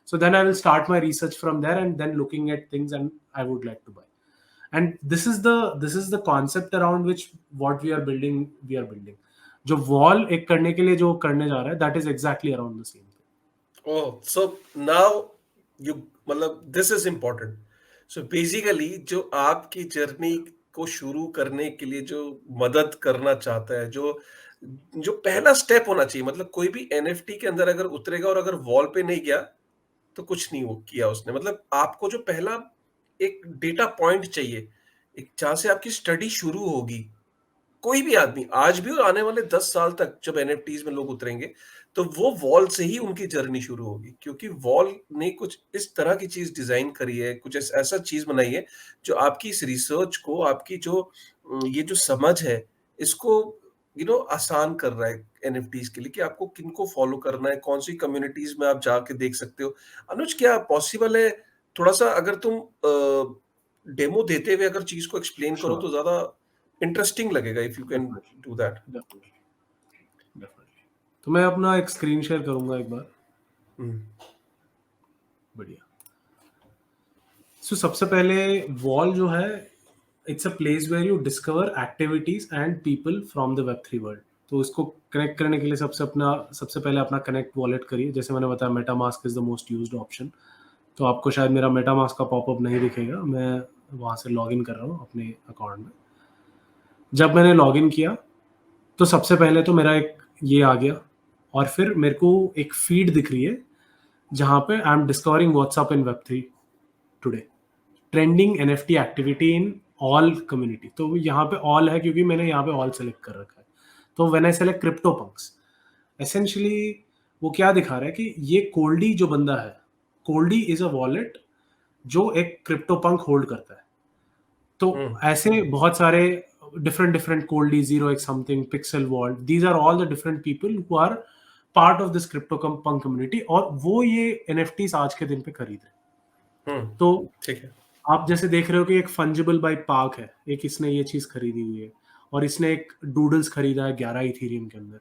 so then I will start my research from there and then looking at things and I would like to buy. And this is the concept around which what we are building. जो wall एक करने के लिए जो करने जा रहा है, that is exactly around the same thing. Oh, so now you, मतलब this is important. So basically जो आपकी जर्नी को शुरू करने के लिए जो मदद करना चाहता है, जो जो पहला स्टेप होना चाहिए, मतलब कोई भी एनएफटी के अंदर अगर उतरेगा और अगर वॉल पे नहीं गया तो कुछ नहीं वो किया उसने। मतलब आपको जो पहला एक डेटा पॉइंट चाहिए, एक जहां से आपकी स्टडी शुरू होगी, कोई भी आदमी आज भी और आने वाले 10 साल तक जब एनएफटीज में लोग उतरेंगे, तो वो वॉल से ही उनकी जर्नी शुरू होगी, क्योंकि वॉल ने कुछ इस तरह की चीज डिजाइन करी है, कुछ ऐसा चीज बनाई है जो आपकी इस रिसर्च को, आपकी जो ये जो समझ है, इसको आसान कर रहा है एनएफटीज के लिए, कि आपको किनको फॉलो करना है, कौन सी कम्युनिटीज में आप जाके देख सकते हो। अनुज, क्या पॉसिबल है थोड़ा सा अगर तुम डेमो देते हुए अगर चीज को एक्सप्लेन करो श्योर, तो ज्यादा इंटरेस्टिंग लगेगा, if you can definitely, do that. Definitely, definitely. तो मैं अपना एक स्क्रीन शेयर करूंगा एक बार। बढ़िया। सो सबसे पहले वॉल जो है, it's a place where you discover activities and people from the web वर्ल्ड। तो इसको कनेक्ट करने के लिए सबसे पहले अपना कनेक्ट वॉलेट करिए। जैसे मैंने बताया, MetaMask is the most used option. तो आपको शायद मेरा मेटामास्क का पॉपअप नहीं दिखेगा, मैं वहाँ से लॉगिन कर रहा हूँ अपने अकाउंट में। जब मैंने लॉगिन किया तो सबसे पहले तो मेरा एक ये आ गया, और फिर मेरे को एक फीड दिख रही है जहाँ पे I am discovering what's up in web3 today, trending NFT activity in all community. तो यहाँ पे ऑल है क्योंकि मैंने यहाँ पे ऑल सेलेक्ट कर रखा है। तो when I select crypto Punk's, essentially वो क्या दिखा रहा है कि ये कोल्डी जो बंदा है, कोल्डी इज अ वॉलेट जो एक क्रिप्टो पंक होल्ड करता है। तो ऐसे बहुत सारे different Coldie, 0x something, Pixel Vault, these are all the different people who are part of this crypto punk community, और वो ये एनएफटीज आज के दिन पे खरीद रहे हैं। तो ठीक है। आप जैसे देख रहे हो कि एक फंजिबल बाय पार्क है, एक इसने ये चीज खरीदी हुई है, और इसने एक डूडल्स खरीदा है 11 इथेरियम के अंदर।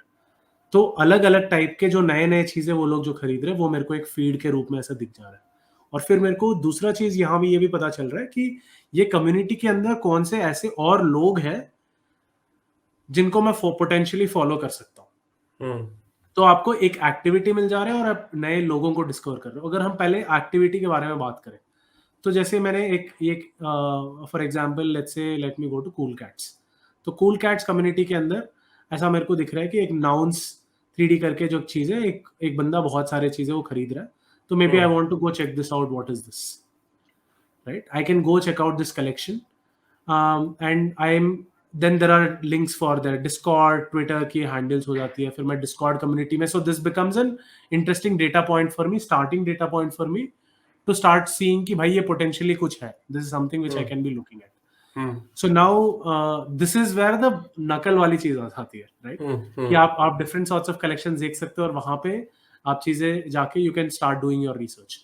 तो अलग अलग टाइप के जो नए नए चीजें वो लोग जो खरीद रहे हैं, वो मेरे को एक फीड के रूप में ऐसा दिख जा रहा है। और फिर मेरे को दूसरा चीज यहाँ भी ये भी पता चल रहा है कि ये कम्युनिटी के अंदर कौन से ऐसे और लोग हैं जिनको मैं पोटेंशियली फॉलो कर सकता हूँ। हम्म तो आपको एक एक्टिविटी मिल जा रहा है और आप नए लोगों को डिस्कवर कर रहे हो। अगर हम पहले एक्टिविटी के बारे में बात करें, तो जैसे मैंने एक for example let's say let me go to cool cats. तो कूल कैट्स कम्युनिटी के अंदर ऐसा मेरे को दिख रहा है कि एक नाउन्स 3D करके जो चीज है, एक एक बंदा बहुत सारे चीजें वो खरीद रहा है, तो maybe I hmm want to go check this out, what is this, right? I can go check out this collection, and I am then there are links for the Discord, Twitter की handles हो जाती है, फिर मैं Discord community में, so this becomes an interesting data point for me, starting data point for me to start seeing कि भाई ये potentially कुछ है, this is something which I hmm can be looking at. Hmm So now this is where the नकल वाली चीज आती है, right? कि हम्म आप different sorts of collections देख सकते हो और वहां पे आप चीजें जाके you can start doing your research.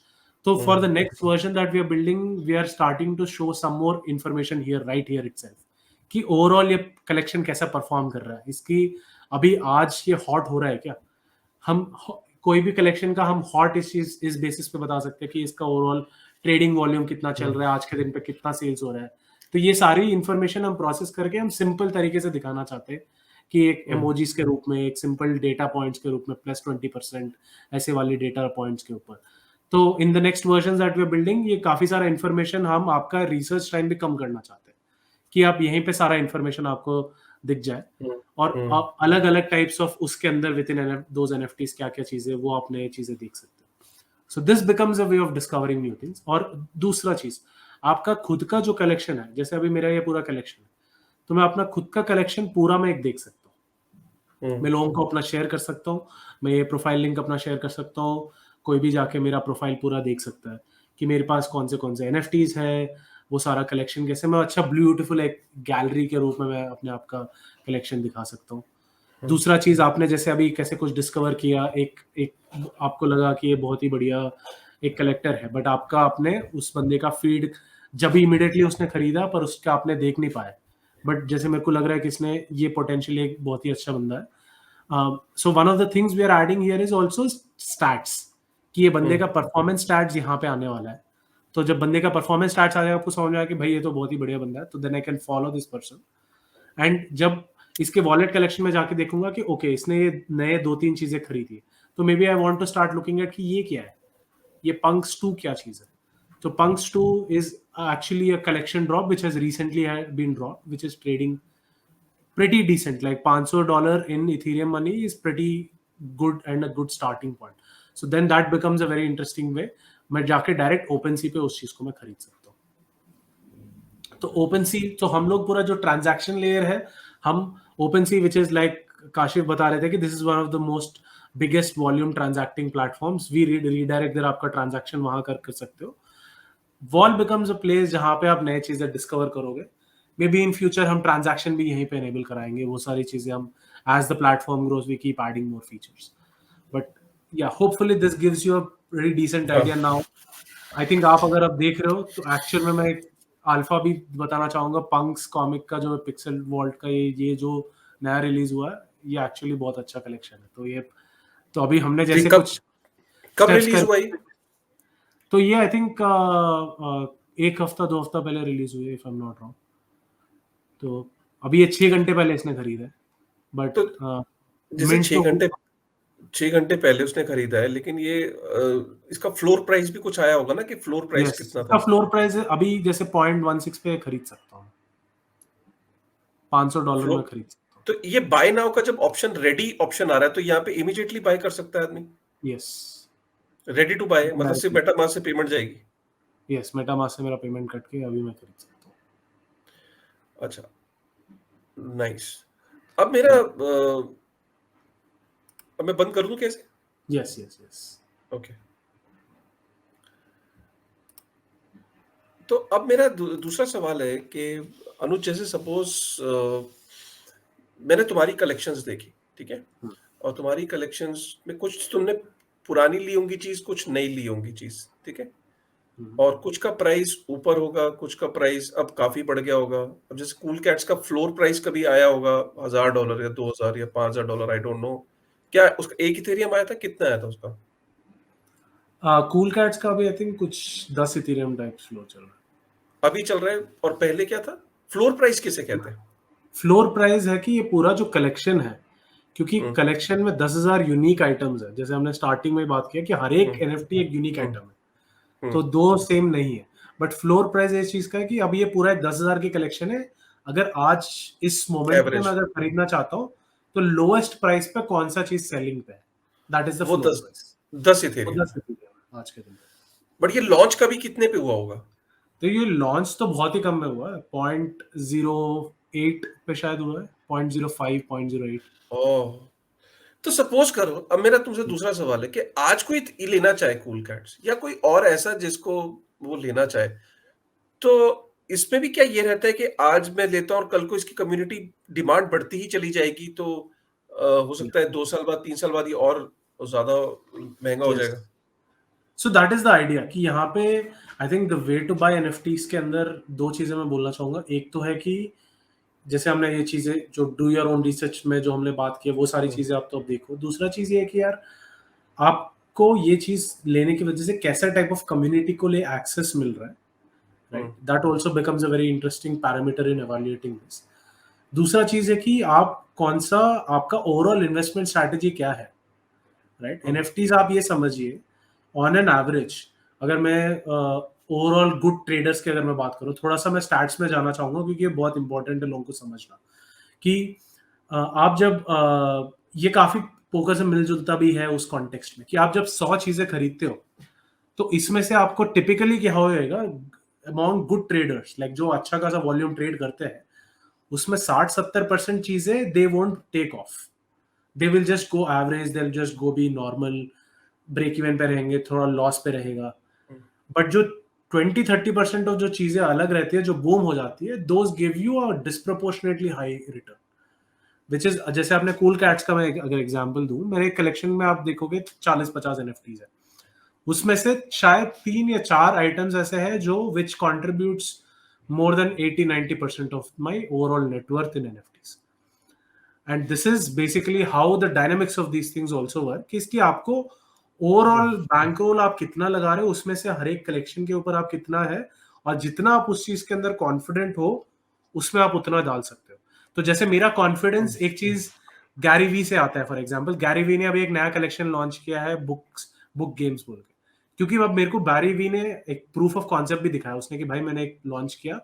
So for the hmm next version that we are building, we are starting to show some more information here, right here itself, कि overall ये collection कैसा perform कर रहा है, इसकी अभी आज ये hot हो रहा है क्या, हम कोई भी कलेक्शन का हम हॉट इस बेसिस पे बता सकते हैं कि इसका ओवरऑल ट्रेडिंग वॉल्यूम कितना चल रहा है, आज के दिन पे कितना सेल्स हो रहा है। तो ये सारी इंफॉर्मेशन हम प्रोसेस करके हम सिंपल तरीके से दिखाना चाहते हैं कि एक इमोजीज के रूप में, एक सिंपल डेटा पॉइंट्स के रूप में, +20% ऐसे वाली डेटा पॉइंट्स के ऊपर। तो in the next version that we are building, ये काफी सारा इंफॉर्मेशन हम आपका रिसर्च टाइम भी कम करना चाहते हैं कि आप यहीं पे सारा इंफॉर्मेशन आपको दिख जाए, और हम्म आप अलग अलग टाइप्स ऑफ उसके अंदर विद इन दोज एनएफटीज क्या क्या चीजें, वो आप नई चीजें देख सकते हो। सो this becomes a way of discovering new things. और दूसरा चीज, आपका खुद का जो कलेक्शन है, जैसे अभी मेरा ये पूरा कलेक्शन है, तो मैं अपना खुद का कलेक्शन पूरा मैं एक देख सकता हूँ, मैं लोगों को अपना शेयर कर सकता हूँ, मैं ये प्रोफाइल लिंक अपना शेयर कर सकता हूँ, कोई भी जाके मेरा प्रोफाइल पूरा देख सकता है कि मेरे पास कौन से एनएफटीज है, वो सारा कलेक्शन कैसे मैं अच्छा ब्यूटीफुल एक गैलरी के रूप में मैं अपने आप का कलेक्शन दिखा सकता हूँ। दूसरा चीज, आपने जैसे अभी कैसे कुछ डिस्कवर किया, एक एक आपको लगा कि ये बहुत ही बढ़िया एक कलेक्टर है, बट आपका आपने उस बंदे का फीड जब इमीडिएटली उसने खरीदा, पर उसका आपने देख नहीं पाया, बट जैसे मेरे को लग रहा है कि इसने ये पोटेंशियली एक बहुत ही अच्छा बंदा है। So one of the things we are adding here is also stats, कि ये बंदे का परफॉर्मेंस स्टैट्स यहाँ पे आने वाला है। तो जब बंदे का परफॉर्मेंस स्टैट्स आ जाएगा, आपको समझ में आएगा कि भाई ये तो बहुत ही बढ़िया बंदा है, तो then I can follow this person. And जब इसके वॉलेट कलेक्शन में जाके देखूंगा कि ओके इसने ये नए 2-3 चीजें खरीदी, तो maybe I want to start looking at कि ये क्या है, ये पंक्स 2 क्या चीज है। तो Punks 2 is actually a collection drop which has recently been dropped, which is trading pretty decent, like $500 in Ethereum money is pretty good and a good starting point. So then that becomes a very interesting way, मैं जाके direct OpenSea पे उस चीज को मैं खरीद सकता हूँ। तो OpenSea, तो हम लोग पूरा जो ट्रांजैक्शन लेयर है, हम OpenSea which is like Kashif बता रहे थे कि this is one of the most biggest volume transacting platforms, we redirect there, आपका ट्रांजैक्शन वहां कर सकते हो। वॉल बिकम्स अ प्लेस जहां पे आप नए चीजें डिस्कवर करोगे। मे बी इन फ्यूचर हम ट्रांजैक्शन भी यहीं पे एनेबल कराएंगे, वो सारी चीजें हम as the platform grows we keep adding more features. But या hopefully this gives you a very decent idea now. I think आप अगर आप देख रहे हो तो एक्चुअल में मैं एक अल्फा भी बताना चाहूंगा, पंक्स कॉमिक का जो पिक्सल वॉल्ट का ये जो नया रिलीज हुआ है, ये एक्चुअली बहुत अच्छा कलेक्शन है। तो ये तो अभी हमने जी, जैसे कब कुछ कब स्टेप्स रिलीज कर, हुआ ये? तो ये आई थिंक 1 हफ्ता 2 हफ्ता पहले रिलीज हुई है, if I am not wrong. तो अभी ये 6 घंटे पहले इसने खरीदा है, बट तो जैसे मिंट तो 6 घंटे पहले उसने खरीदा है, लेकिन ये इसका फ्लोर प्राइस भी कुछ आया होगा ना, कि फ्लोर प्राइस यस, कितना इसका था? फ्लोर प्राइस अभी जैसे 0.16 पे खरीद सकता हूँ, $500 फ्लो में खरीद सकता हूँ। तो ये बाय नाउ का जब ऑप्शन, रेडी ऑप्शन आ रहा है, तो यहाँ पे इमीडिएटली बाय कर सकता है आदमी? यस, रेडी टू बाय, मतलब सिर्फ डायरेक्टली, मेटामास्क से पेमेंट जाएगी? यस, मेटामास्क से मेरा पेमेंट कट के अभी मैं खरीद सकता हूँ। अच्छा, नाइस। अब मेरा अब मैं बंद कर दूं कैसे? Yes yes yes. ओके। तो अब मेरा दूसरा सवाल है कि अनुज, जैसे सपोज मैंने तुम्हारी कलेक्शंस देखी, ठीक है? और तुम्हारी कलेक्शंस में कुछ तुमने पुरानी ली होंगी चीज, कुछ नई ली होंगी चीज, ठीक है? और कुछ का प्राइस ऊपर होगा, कुछ का प्राइस अब काफी बढ़ गया होगा। अब जैसे कूल कैट्स का फ्लोर प्राइस कभी आया होगा $1000 या 2000 या $5000, आई डोंट नो। क्या उसका एक इथेरियम आया था? कितना आया था उसका? कूल कैट्स का भी आई थिंक कुछ 10 इथेरियम टाइप फ्लो चल रहा अभी चल रहा है। और पहले क्या था? फ्लोर प्राइस किसे कहते हैं? फ्लोर प्राइस है कि ये पूरा जो कलेक्शन है, क्योंकि हम्म, कलेक्शन में 10,000 यूनिक आइटम्स है, जैसे हमने स्टार्टिंग में बात किया कि हर एक हम्म, एनएफटी एक यूनिक हम्म, आइटम है, तो हम्म, दो सेम नहीं है। बट फ्लोर प्राइस इस चीज का है कि अब ये पूरा एक 10,000 की कलेक्शन है, अगर आज इस मोमेंट पे एवरेज मैं अगर खरीदना चाहता हूँ तो लोएस्ट प्राइस पे कौन सा चीज सेलिंग पे है, दैट इज द वो फ्लोर दस प्राइस। दस वो इथेरियम 10 है आज के दिन पे। बट ये लॉन्च कभी कितने पे हुआ होगा? तो ये लॉन्च तो बहुत ही कम में हुआ है, 0.08 पे शायद हुआ है, 0.05 0.08। ओह, तो सपोज करो, अब मेरा तुमसे दूसरा सवाल है कि आज कोई लेना चाहे कूल कैट्स या कोई और ऐसा जिसको वो लेना चाहे, तो इसमें भी क्या ये रहता है कि आज मैं लेता हूँ और कल को इसकी कम्युनिटी डिमांड बढ़ती ही चली जाएगी, तो हो सकता है 2 साल बाद 3 साल बाद ये और ज्यादा महंगा हो यस, जाएगा? So that is the idea कि यहाँ पे I think the way to buy NFTs के अंदर दो चीजें मैं बोलना चाहूंगा। एक तो है कि जैसे हमने ये चीजें जो डू योर ओन रिसर्च में जो हमने बात की है, वो सारी हम्म, चीजें आप तो अब देखो। दूसरा चीज ये है कि यार आपको ये चीज लेने की वजह से कैसा टाइप ऑफ कम्युनिटी को ले एक्सेस मिल रहा है, right, hmm, that also becomes a very interesting parameter in evaluating this. दूसरा चीज है कि आप कौन सा, आपका ओवरऑल इन्वेस्टमेंट स्ट्रैटेजी क्या है, राइट। हम्म, एनएफटीज आप ये समझिए, ऑन एन एवरेज, अगर मैं ओवरऑल गुड ट्रेडर्स की अगर मैं बात करूं, थोड़ा सा मैं स्टैट्स में जाना चाहूंगा क्योंकि ये बहुत इंपॉर्टेंट है लोगों को समझना कि आप जब ये काफी पोकर से मिलजुलता भी है उस कॉन्टेक्स्ट में कि आप जब 100 चीजें खरीदते हो तो इसमें से आपको टिपिकली क्या होएगा, अमॉन्ग गुड ट्रेडर्स, लाइक जो अच्छा खासा वॉल्यूम ट्रेड करते हैं, उसमें 60-70% चीजें they won't take off, they will just go average, they will just go be normal, break even पे रहेंगे, थोड़ा लॉस पे रहेगा। हम्म, बट जो 20-30% ऑफ जो चीजें अलग रहती है, जो बूम हो जाती है, those give you a disproportionately high return, which is, जैसे आपने कूल कैट्स का मैं अगर एग्जांपल दूं, मेरे कलेक्शन में आप देखोगे 40-50 एनएफटीज है, उसमें से शायद 3 या 4 आइटम्स ऐसे हैं जो which contributes more than 80-90% of my overall net worth in NFTs. And this is basically how the dynamics of these things also work, कि इसकी आपको हम्म, ओवरऑल बैंक रोल आप कितना लगा रहे हो, उसमें से हर एक कलेक्शन के ऊपर आप कितना है, और जितना आप उस चीज के अंदर कॉन्फिडेंट हो उसमें आप उतना डाल सकते हो। तो जैसे मेरा कॉन्फिडेंस एक चीज गैरी वी से आता है, फॉर एग्जाम्पल गैरी वी ने अभी एक नया कलेक्शन लॉन्च किया है, बुक गेम्स बोल के, क्योंकि अब मेरे को गैरी वी ने एक प्रूफ ऑफ कॉन्सेप्ट भी दिखाया उसने कि भाई मैंने एक लॉन्च किया,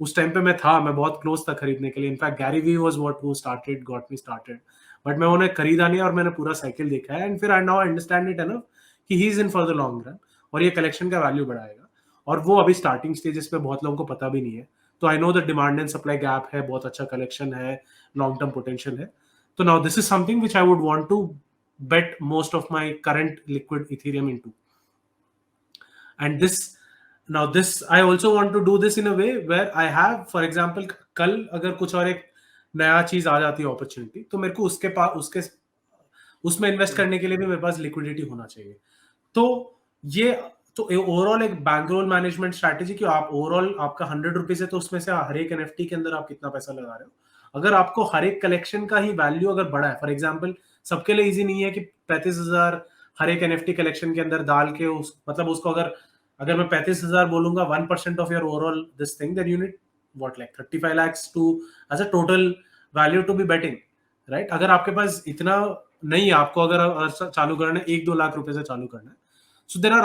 उस टाइम पे मैं बहुत क्लोज था खरीदने के लिए, in fact Gary Vee was what who started got me started, but मैं उन्हें खरीदा नहीं और मैंने पूरा साइकिल देखा है, एंड फिर I now understand it enough कि he is in for the long run, और ये कलेक्शन का वैल्यू बढ़ाएगा, और वो अभी स्टार्टिंग स्टेजेस पे बहुत लोगों को पता भी नहीं है। तो I know the demand and supply gap है, बहुत अच्छा कलेक्शन है, लॉन्ग टर्म पोटेंशियल है। तो now this is something which I would want to bet most of my current liquid ethereum into, and this I also want to do this in a way where I have, for example, कल अगर कुछ और एक नया चीज आ जाती है opportunity, तो मेरे को उसके पास उसके उसमें इन्वेस्ट हम्म, करने के लिए भी मेरे पास लिक्विडिटी होना चाहिए। तो ये, तो ओवरऑल एक बैंक रोल मैनेजमेंट स्ट्रैटेजी कि आप ओवरऑल आपका 100 रुपीज है, तो उसमें से हर एक एनएफटी के अंदर आप कितना पैसा लगा रहे हो। अगर आपको हर एक कलेक्शन का ही वैल्यू अगर बढ़ा है, फॉर एग्जाम्पल सबके लिए इजी नहीं है कि 35,000 हर एक एनएफटी कलेक्शन के अंदर डाल के उस, मतलब उसको अगर अगर मैं 35,000 बोलूंगा 1% of your overall this thing, then unit what like 35 lakhs to as a total value to be betting, right. अगर आपके पास इतना नहीं है, आपको अगर चालू करना है 1-2 लाख रुपए से चालू करना है, so there are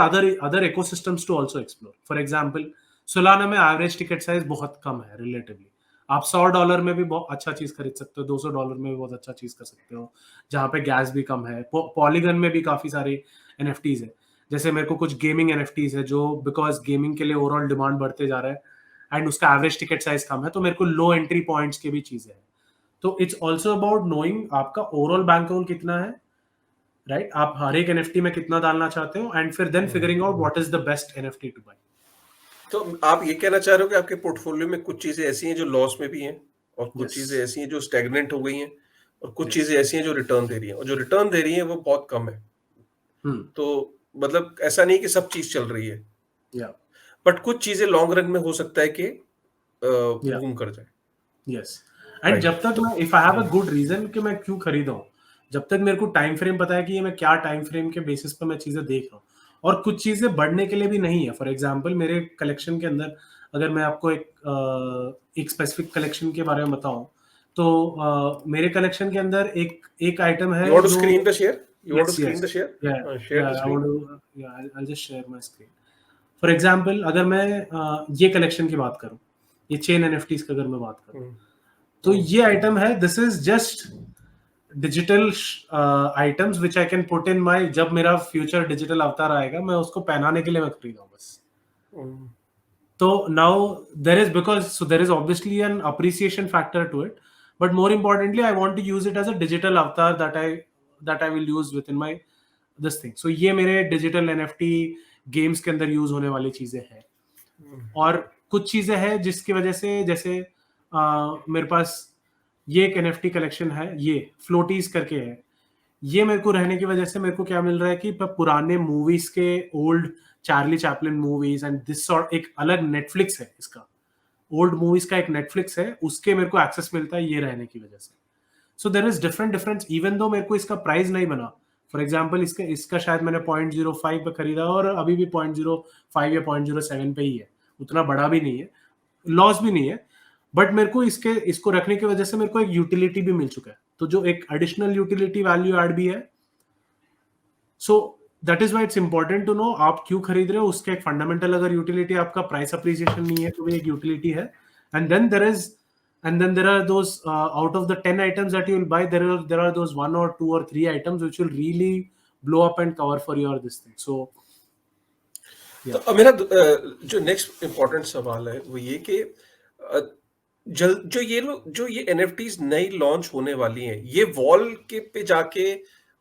other ecosystems to also explore. For example, Solana में एवरेज टिकट साइज बहुत कम है रिलेटिवली, आप $100 में भी बहुत अच्छा चीज खरीद सकते हो, $200 में भी बहुत अच्छा चीज कर सकते हो, जहाँ पे गैस भी कम है। पॉलीगन में भी काफी सारे एनएफटीज है, जैसे मेरे को कुछ गेमिंग एनएफटीज है जो बिकॉज गेमिंग के लिए ओवरऑल डिमांड बढ़ते जा रहा है एंड उसका एवरेज टिकट साइज कम है, तो मेरे को लो एंट्री पॉइंट्स की भी चीजें हैं। तो इट्स ऑल्सो अबाउट नोइंग आपका ओवरऑल बैंक रोल कितना है, राइट, आप हर एक एनएफटी में कितना डालना चाहते हो, एंड फिर then hmm. Figuring out what is the best NFT to buy. तो आप ये कहना चाह रहे हो कि आपके पोर्टफोलियो में कुछ चीजें ऐसी हैं जो लॉस में भी हैं, और कुछ यस, चीजें ऐसी हैं जो स्टैग्नेंट हो गई हैं, और कुछ यस, चीजें ऐसी हैं जो रिटर्न दे रही हैं, और जो रिटर्न दे रही हैं वो बहुत कम है। हम्म, तो मतलब ऐसा नहीं कि सब चीज चल रही है, या, बट कुछ चीजें लॉन्ग रन में हो सकता है कि या, बूम कर जाए। यस। And right. जब तक तो मैं, if I have a hmm, good reason कि मैं क्यों खरीदा हूं, जब तक मेरे को टाइम फ्रेम पता है कि ये मैं क्या टाइम फ्रेम के बेसिस पे मैं चीजें देख रहा हूँ, और कुछ चीजें बढ़ने के लिए भी नहीं है। फॉर एग्जाम्पल मेरे कलेक्शन के अंदर, अगर मैं आपको एक स्पेसिफिक कलेक्शन के बारे में बताऊं, तो मेरे कलेक्शन के अंदर एक आइटम है You want to जो screen the share? You want to yes screen yes the share? या Share या the I want screen. To या I just share my screen. For example अगर मैं ये कलेक्शन की बात करूं, ये चेन एनएफटीज की अगर मैं बात करूं, Hmm. तो ये आइटम है, this is just digital items which I can put in my, जब मेरा फ्यूचर डिजिटल अवतार आएगा मैं उसको पहनाने के लिए मैं खरीदा हूं बस। Hmm. So now there is, because so there is obviously an appreciation factor to it, but more importantly I want to use it as a digital avatar that I will use within my this thing. So ये मेरे digital NFT games के अंदर use होने वाली चीजें हैं। और कुछ चीजें हैं जिसकी वजह से, जैसे मेरे पास ये एक NFT कलेक्शन है, ये फ्लोटीज करके है। ये मेरे को रहने की वजह से मेरे को क्या मिल रहा है कि पुराने मूवीज के, old Charlie Chaplin movies and this sort, एक अलग नेटफ्लिक्स है इसका, ओल्ड मूवीज का एक नेटफ्लिक्स है, उसके मेरे को एक्सेस मिलता है ये रहने की वजह से। So there is different difference, even though मेरे को इसका प्राइस नहीं बना। फॉर एग्जाम्पल इसका शायद मैंने 0.05 पे खरीदा और अभी भी 0.05 या 0.07 पे ही है, उतना बड़ा भी नहीं है, लॉस भी नहीं है, बट मेरे को इसको रखने की वजह से मेरे को एक यूटिलिटी भी मिल चुका है, तो जो एक एडिशनल यूटिलिटी वैल्यू ऐड भी है। So that is why it's important to know आप क्यों खरीद रहे हो, उसका एक फंडामेंटल अगर यूटिलिटी, आपका प्राइस अप्रिसिएशन नहीं है तो भी एक यूटिलिटी है। And then there are those out of the 10 items that you will buy, there are those 1 or 2 or 3 items which will really blow up and cover for your this thing. So तो मेरा जो next important सवाल है वो ये कि जो ये एनएफटीज नई लॉन्च होने वाली हैं, ये वॉल के पे जाके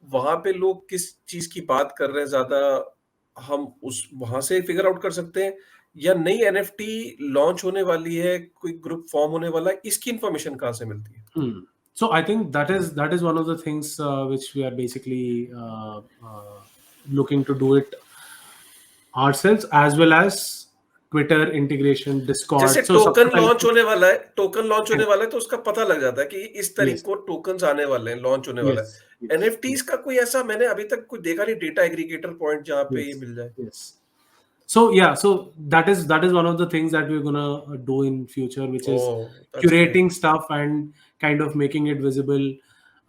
वहां पे लोग किस चीज की बात कर रहे हैं ज्यादा, हम उस वहां से फिगर आउट कर सकते हैं, या नई एनएफटी लॉन्च होने वाली है, कोई ग्रुप फॉर्म होने वाला है, इसकी इंफॉर्मेशन कहाँ से मिलती है? So I think that is one of the things which we are basically looking to do it ourselves, as well as Twitter integration, Discord. जैसे So टोकन लॉन्च होने वाला है, तो उसका पता लग जाता है कि इस तारीख yes, को टोकन्स आने वाले हैं, लॉन्च होने वाला है। yes, एनएफटीज का कोई ऐसा मैंने अभी तक कोई देखा नहीं, डेटा एग्रीगेटर पॉइंट जहाँ पे ये yes, मिल जाए। yes. So yeah, so that is one of the things that we're gonna do in future, which is Oh, that's curating great. stuff and kind of making it visible.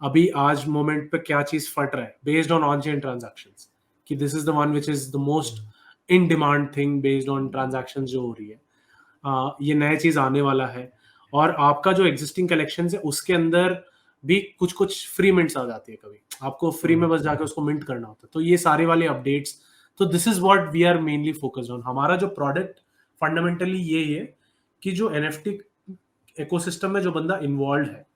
अभी आज moment पे क्या चीज फट रहा है based on on chain transactions, कि this is the one which is the most in demand thing based on transactions जो हो रही है। ये नया चीज आने वाला है, और आपका जो एग्जिस्टिंग कलेक्शन है उसके अंदर भी कुछ कुछ फ्री मिंट्स आ जाती है, कभी आपको फ्री में बस जाके उसको मिंट करना होता है, तो ये सारे वाले अपडेट्स। तो this is what we are mainly focused on. हमारा जो प्रोडक्ट फंडामेंटली ये है कि जो एनएफटी इकोसिस्टम में जो बंदा इन्वॉल्व है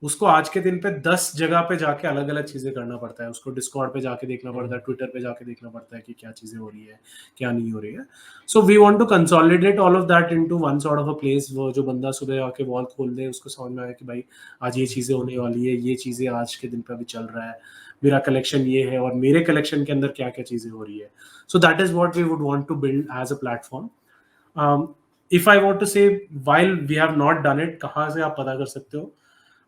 उसको आज के दिन पे 10 जगह पे जाके अलग अलग चीजें करना पड़ता है, उसको डिस्कॉर्ड पे जाके देखना पड़ता है, ट्विटर पे जाके देखना पड़ता है कि क्या चीजें हो रही है, क्या नहीं हो रही है। So we want to consolidate all of that into one sort of a place, वो जो बंदा सुबह आके वॉल खोल दे उसको समझ में आए कि भाई आज ये चीजें होने वाली है, ये चीजें आज के दिन पे अभी चल रहा है, मेरा कलेक्शन ये है और मेरे कलेक्शन के अंदर क्या क्या चीजें हो रही है। So that is what we would want to build as a platform. If I want to say while we have not done it, कहाँ से आप पता कर सकते हो?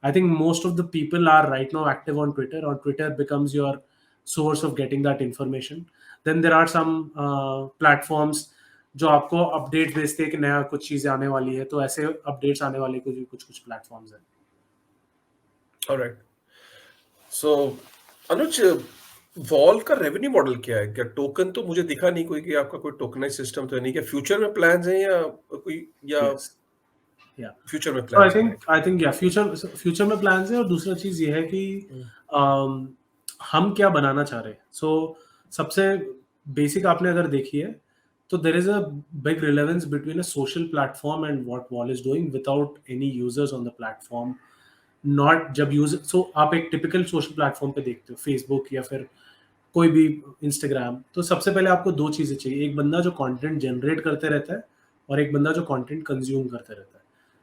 I think most of the people are right now active on Twitter, or Twitter becomes your source of getting that information. Then there are some platforms जो आपको update भेजते हैं कि नया कुछ चीजें आने वाली है, तो ऐसे अपडेट्स आने वाले कुछ प्लेटफॉर्म्स हैं। ऑलराइट, सो अनुज, वॉल का रेवेन्यू मॉडल क्या है? क्या टोकन तो मुझे दिखा नहीं कोई कि आपका कोई टोकनाइज सिस्टम तो नहीं, क्या फ्यूचर में प्लान्स हैं या कोई, या yes. Yeah. फ्यूचर में So प्लान्स हैं? I think yeah, फ्यूचर में प्लान्स है। और दूसरा चीज ये है कि हम क्या बनाना चाह रहे हैं। सो सबसे बेसिक आपने अगर देखी है तो there is a big relevance between a social platform and what wall is doing without any users on the platform. Not जब यूजर, सो आप एक टिपिकल सोशल प्लेटफॉर्म पे देखते हो, फेसबुक या फिर कोई भी इंस्टाग्राम, तो सबसे पहले आपको दो चीजें चाहिए, एक बंदा जो कंटेंट जनरेट करते रहता है और एक बंदा जो कंटेंट कंज्यूम करते रहता है,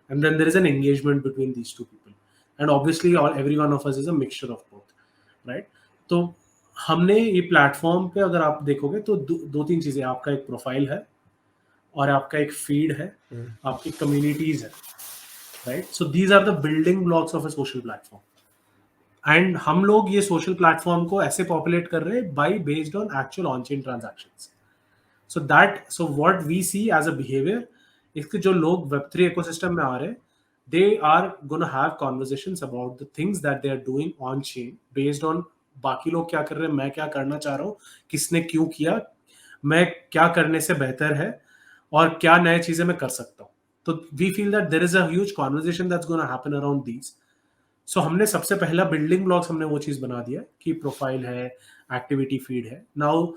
and then there is an engagement between these two people, and obviously every one of us is a mixture of both, right? तो हमने ये प्लेटफॉर्म पे अगर आप देखोगे तो दो तीन चीजें, आपका एक प्रोफाइल है और आपका एक फीड है, आपकी कम्युनिटीज है, right? So these are the building blocks of a social platform. And हम लोग ये सोशल प्लेटफॉर्म को ऐसे पॉपुलेट कर रहे हैं by based on actual on chain transactions. So what we see as a behaviour, इसके जो लोग Web3 इकोसिस्टम में आ रहे हैं, they are gonna have conversations about the things that they are doing on chain based on बाकी लोग क्या कर रहे हैं, मैं क्या करना चाह रहा हूँ, किसने क्यों किया, मैं क्या करने से बेहतर है और क्या नए चीजें मैं कर सकता हूँ. तो we feel that there is a huge conversation that's gonna happen around these. So हमने सबसे पहला बिल्डिंग ब्लॉक्स हमने वो चीज बना दिया कि प्रोफाइल है, एक्टिविटी फीड है. Now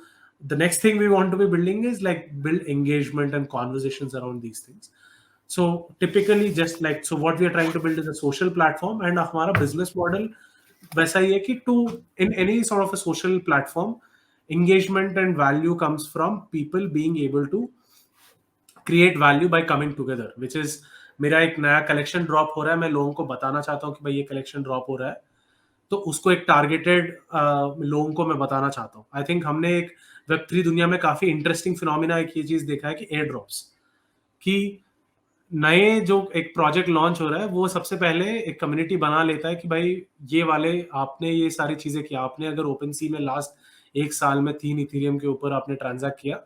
the next thing we want to be building is like build engagement and conversations around these things. So typically just like, so what we are trying to build is a social platform, and हमारा business model वैसा ही है कि to in any sort of a social platform, engagement and value comes from people being able to create value by coming together, which is मेरा एक नया collection drop हो रहा है, मैं लोगों को बताना चाहता हूँ कि भाई ये कलेक्शन ड्रॉप हो रहा है, तो उसको एक टारगेटेड लोगों को मैं बताना चाहता हूँ. आई थिंक हमने एक Web3 दुनिया में काफी इंटरेस्टिंग फिनोमिना एक ये चीज देखा है कि एयर ड्रॉप्स, कि नए जो एक प्रोजेक्ट लॉन्च हो रहा है वो सबसे पहले एक कम्युनिटी बना लेता है कि भाई ये वाले आपने ये सारी चीजें किया, आपने अगर ओपन सी में लास्ट एक साल में 3 इथेरियम के ऊपर आपने ट्रांजैक्ट किया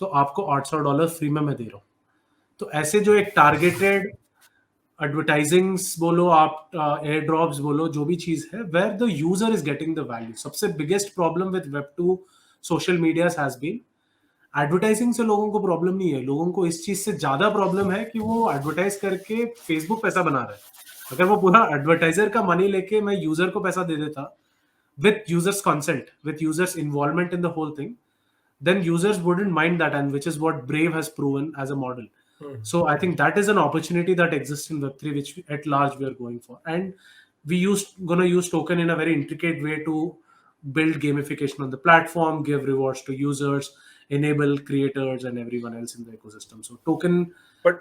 तो आपको $800 फ्री में मैं दे रहा हूँ. तो ऐसे जो एक टारगेटेड एडवर्टाइजिंग्स बोलो, आप एयर ड्रॉप्स बोलो, जो भी चीज है, where the user is getting the value. सबसे biggest problem with Web2 social media has been advertising से लोगों को प्रॉब्लम नहीं है, लोगों को इस चीज से ज्यादा प्रॉब्लम है कि वो एडवर्टाइज करके फेसबुक पैसा बना रहा है. अगर वो पूरा एडवर्टाइजर का मनी लेके मैं यूजर को पैसा दे देता with users consent, with users involvement in the whole thing, then users wouldn't mind that, and which is what Brave has proven as a model. So I think that is an opportunity that exists in Web3, which at large we are going for, and we gonna use token in a very intricate way to build gamification on the platform, give rewards to users, enable creators and everyone else in the ecosystem. So token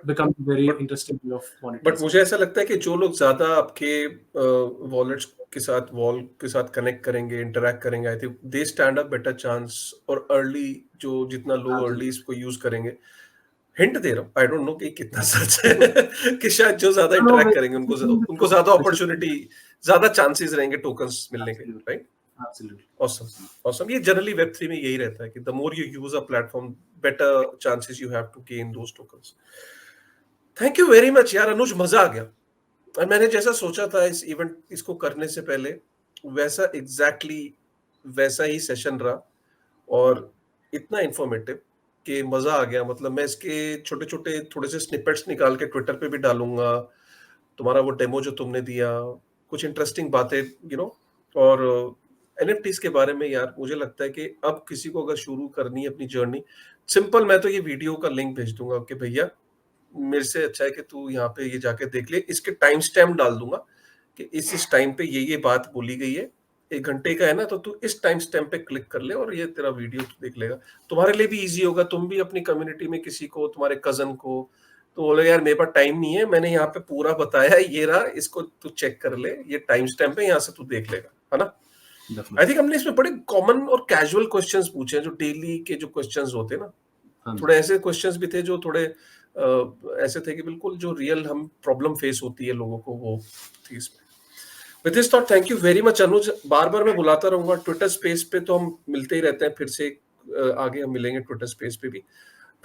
becomes a very interesting way of monetizing. But मुझे ऐसा लगता है कि जो लोग ज्यादा आपके wallets के साथ वॉल के साथ कनेक्ट करेंगे, इंटरैक्ट करेंगे, I think they stand a better chance. और अर्ली जो जितना लोग अर्ली इसको यूज करेंगे, हिंट दे रहा हूँ, आई डोंट नो कि कितना सच है कि शायद जो ज्यादा इंटरैक्ट करेंगे उनको ज्यादा अपॉर्चुनिटी, ज्यादा चांसेस रहेंगे टोकन्स मिलने के, राइट? Absolutely. Awesome. Awesome. ये जनरली Web3 में यही रहता है कि the more you use a platform, better chances you have to gain those tokens. Thank you very much यार अनुज, मजा आ गया. और मैंने जैसा सोचा था इस इवेंट इसको करने से पहले, वैसा एग्जैक्टली वैसा ही सेशन रहा और इतना इंफॉर्मेटिव कि मजा आ गया. मतलब मैं इसके छोटे छोटे थोड़े से स्निपेट्स निकाल के ट्विटर पे भी डालूंगा. तुम्हारा वो डेमो जो तुमने दिया, कुछ इंटरेस्टिंग बातें और NFTs के बारे में यार, मुझे लगता है कि अब किसी को अगर शुरू करनी है अपनी जर्नी, सिंपल मैं तो ये वीडियो का लिंक भेज दूंगा कि भैया मेरे से अच्छा है कि तू यहाँ पे ये जाके देख ले. इसके टाइम स्टैम्प डाल दूंगा कि इस टाइम पे ये बात बोली गई है, 1 घंटे का है ना, तो तू इस टाइम स्टैम्प पे क्लिक कर ले और ये तेरा वीडियो देख लेगा. तुम्हारे लिए भी इजी होगा. तुम भी अपनी कम्युनिटी में किसी को, तुम्हारे कजन को, तो बोले यार मेरे पास टाइम नहीं है, मैंने यहाँ पे पूरा बताया, ये रहा, इसको तू चेक कर ले, ये टाइम स्टैम्प है, यहाँ से तू देख लेगा, है ना? आई थिंक हमने इसमें बड़े कॉमन और कैजुअल क्वेश्चंस पूछे हैं, जो डेली के जो क्वेश्चंस होते हैं ना, थोड़े ऐसे क्वेश्चंस भी थे जो थोड़े ऐसे थे कि बिल्कुल जो रियल हम प्रॉब्लम फेस होती है लोगों को, वो थी इसमें. With this thought, thank you very much Anuj. बार बार मैं बुलाता रहूंगा. ट्विटर स्पेस पे तो हम मिलते ही रहते हैं, फिर से आगे हम मिलेंगे ट्विटर स्पेस पे भी.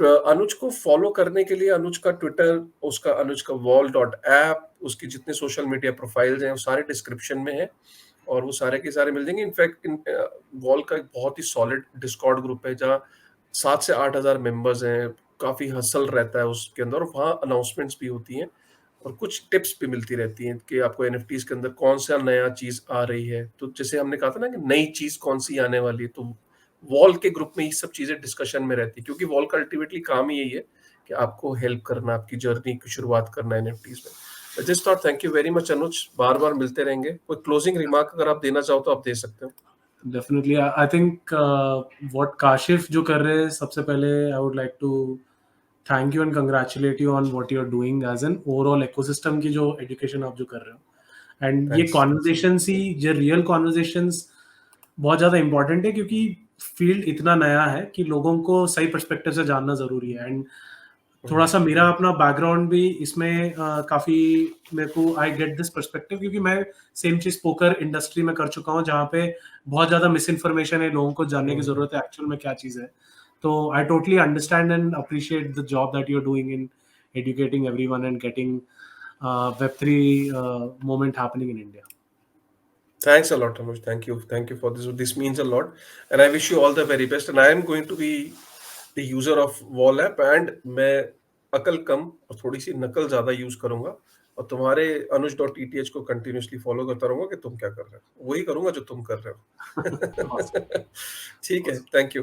अनुज को फॉलो करने के लिए अनुज का ट्विटर, उसका अनुज का wall.app, उसकी जितने सोशल मीडिया प्रोफाइल्स हैं वो सारे डिस्क्रिप्शन में है और वो सारे के सारे मिल जाएंगे. इनफैक्ट वॉल का एक बहुत ही सॉलिड डिस्कॉर्ड ग्रुप है जहाँ 7 से 8 हजार मेंबर्स हैं. काफी हसल रहता है उसके अंदर, और वहाँ अनाउंसमेंट्स भी होती हैं और कुछ टिप्स भी मिलती रहती हैं कि आपको NFTs के अंदर कौन सा नया चीज आ रही है. तो जैसे हमने कहा था ना कि नई चीज कौन सी आने वाली है, तो वॉल के ग्रुप में ये सब चीजें डिस्कशन में रहती है, क्योंकि वॉल का अल्टीमेटली काम ही यही है कि आपको हेल्प करना, आपकी जर्नी की शुरुआत करना NFTs में. Just thought, thank you very much Anuj. बार बार मिलते रहेंगे. कोई क्लोजिंग रिमार्क अगर आप देना चाहो तो आप दे सकते हो. Definitely, I think what Kashif जो कर रहे हैं, सबसे पहले I would like to thank you and congratulate you on what you're doing as an overall ecosystem की जो education आप जो कर रहे हो. And ये conversations ही, ये real conversations बहुत ज़्यादा important है, क्योंकि field इतना नया है कि लोगों को सही perspective से जानना ज़रूरी है. And थोड़ा सा मेरा अपना बैकग्राउंड भी इसमें काफी मेरे को आई गेट दिस पर्सपेक्टिव, क्योंकि मैं सेम चीज पोकर इंडस्ट्री में कर चुका हूँ, जहाँ पे बहुत ज्यादा मिस इन्फॉर्मेशन है, लोगों को जानने की जरूरत है एक्चुअल में क्या चीज है. तो I totally understand and appreciate the job that you are doing in educating everyone and getting Web3 moment happening in India. Thanks a lot, Anuj. Thank you for this. This means a lot, and I wish you all the very best. And I am going to be the user of Wall app, and मैं अकल कम और थोड़ी सी नकल ज्यादा use करूंगा और तुम्हारे anuj.eth को कंटिन्यूअसली फॉलो करता रहूंगा कि तुम क्या कर रहे हो, वही करूंगा जो तुम कर रहे Awesome. हो। ठीक है, Awesome. Thank you.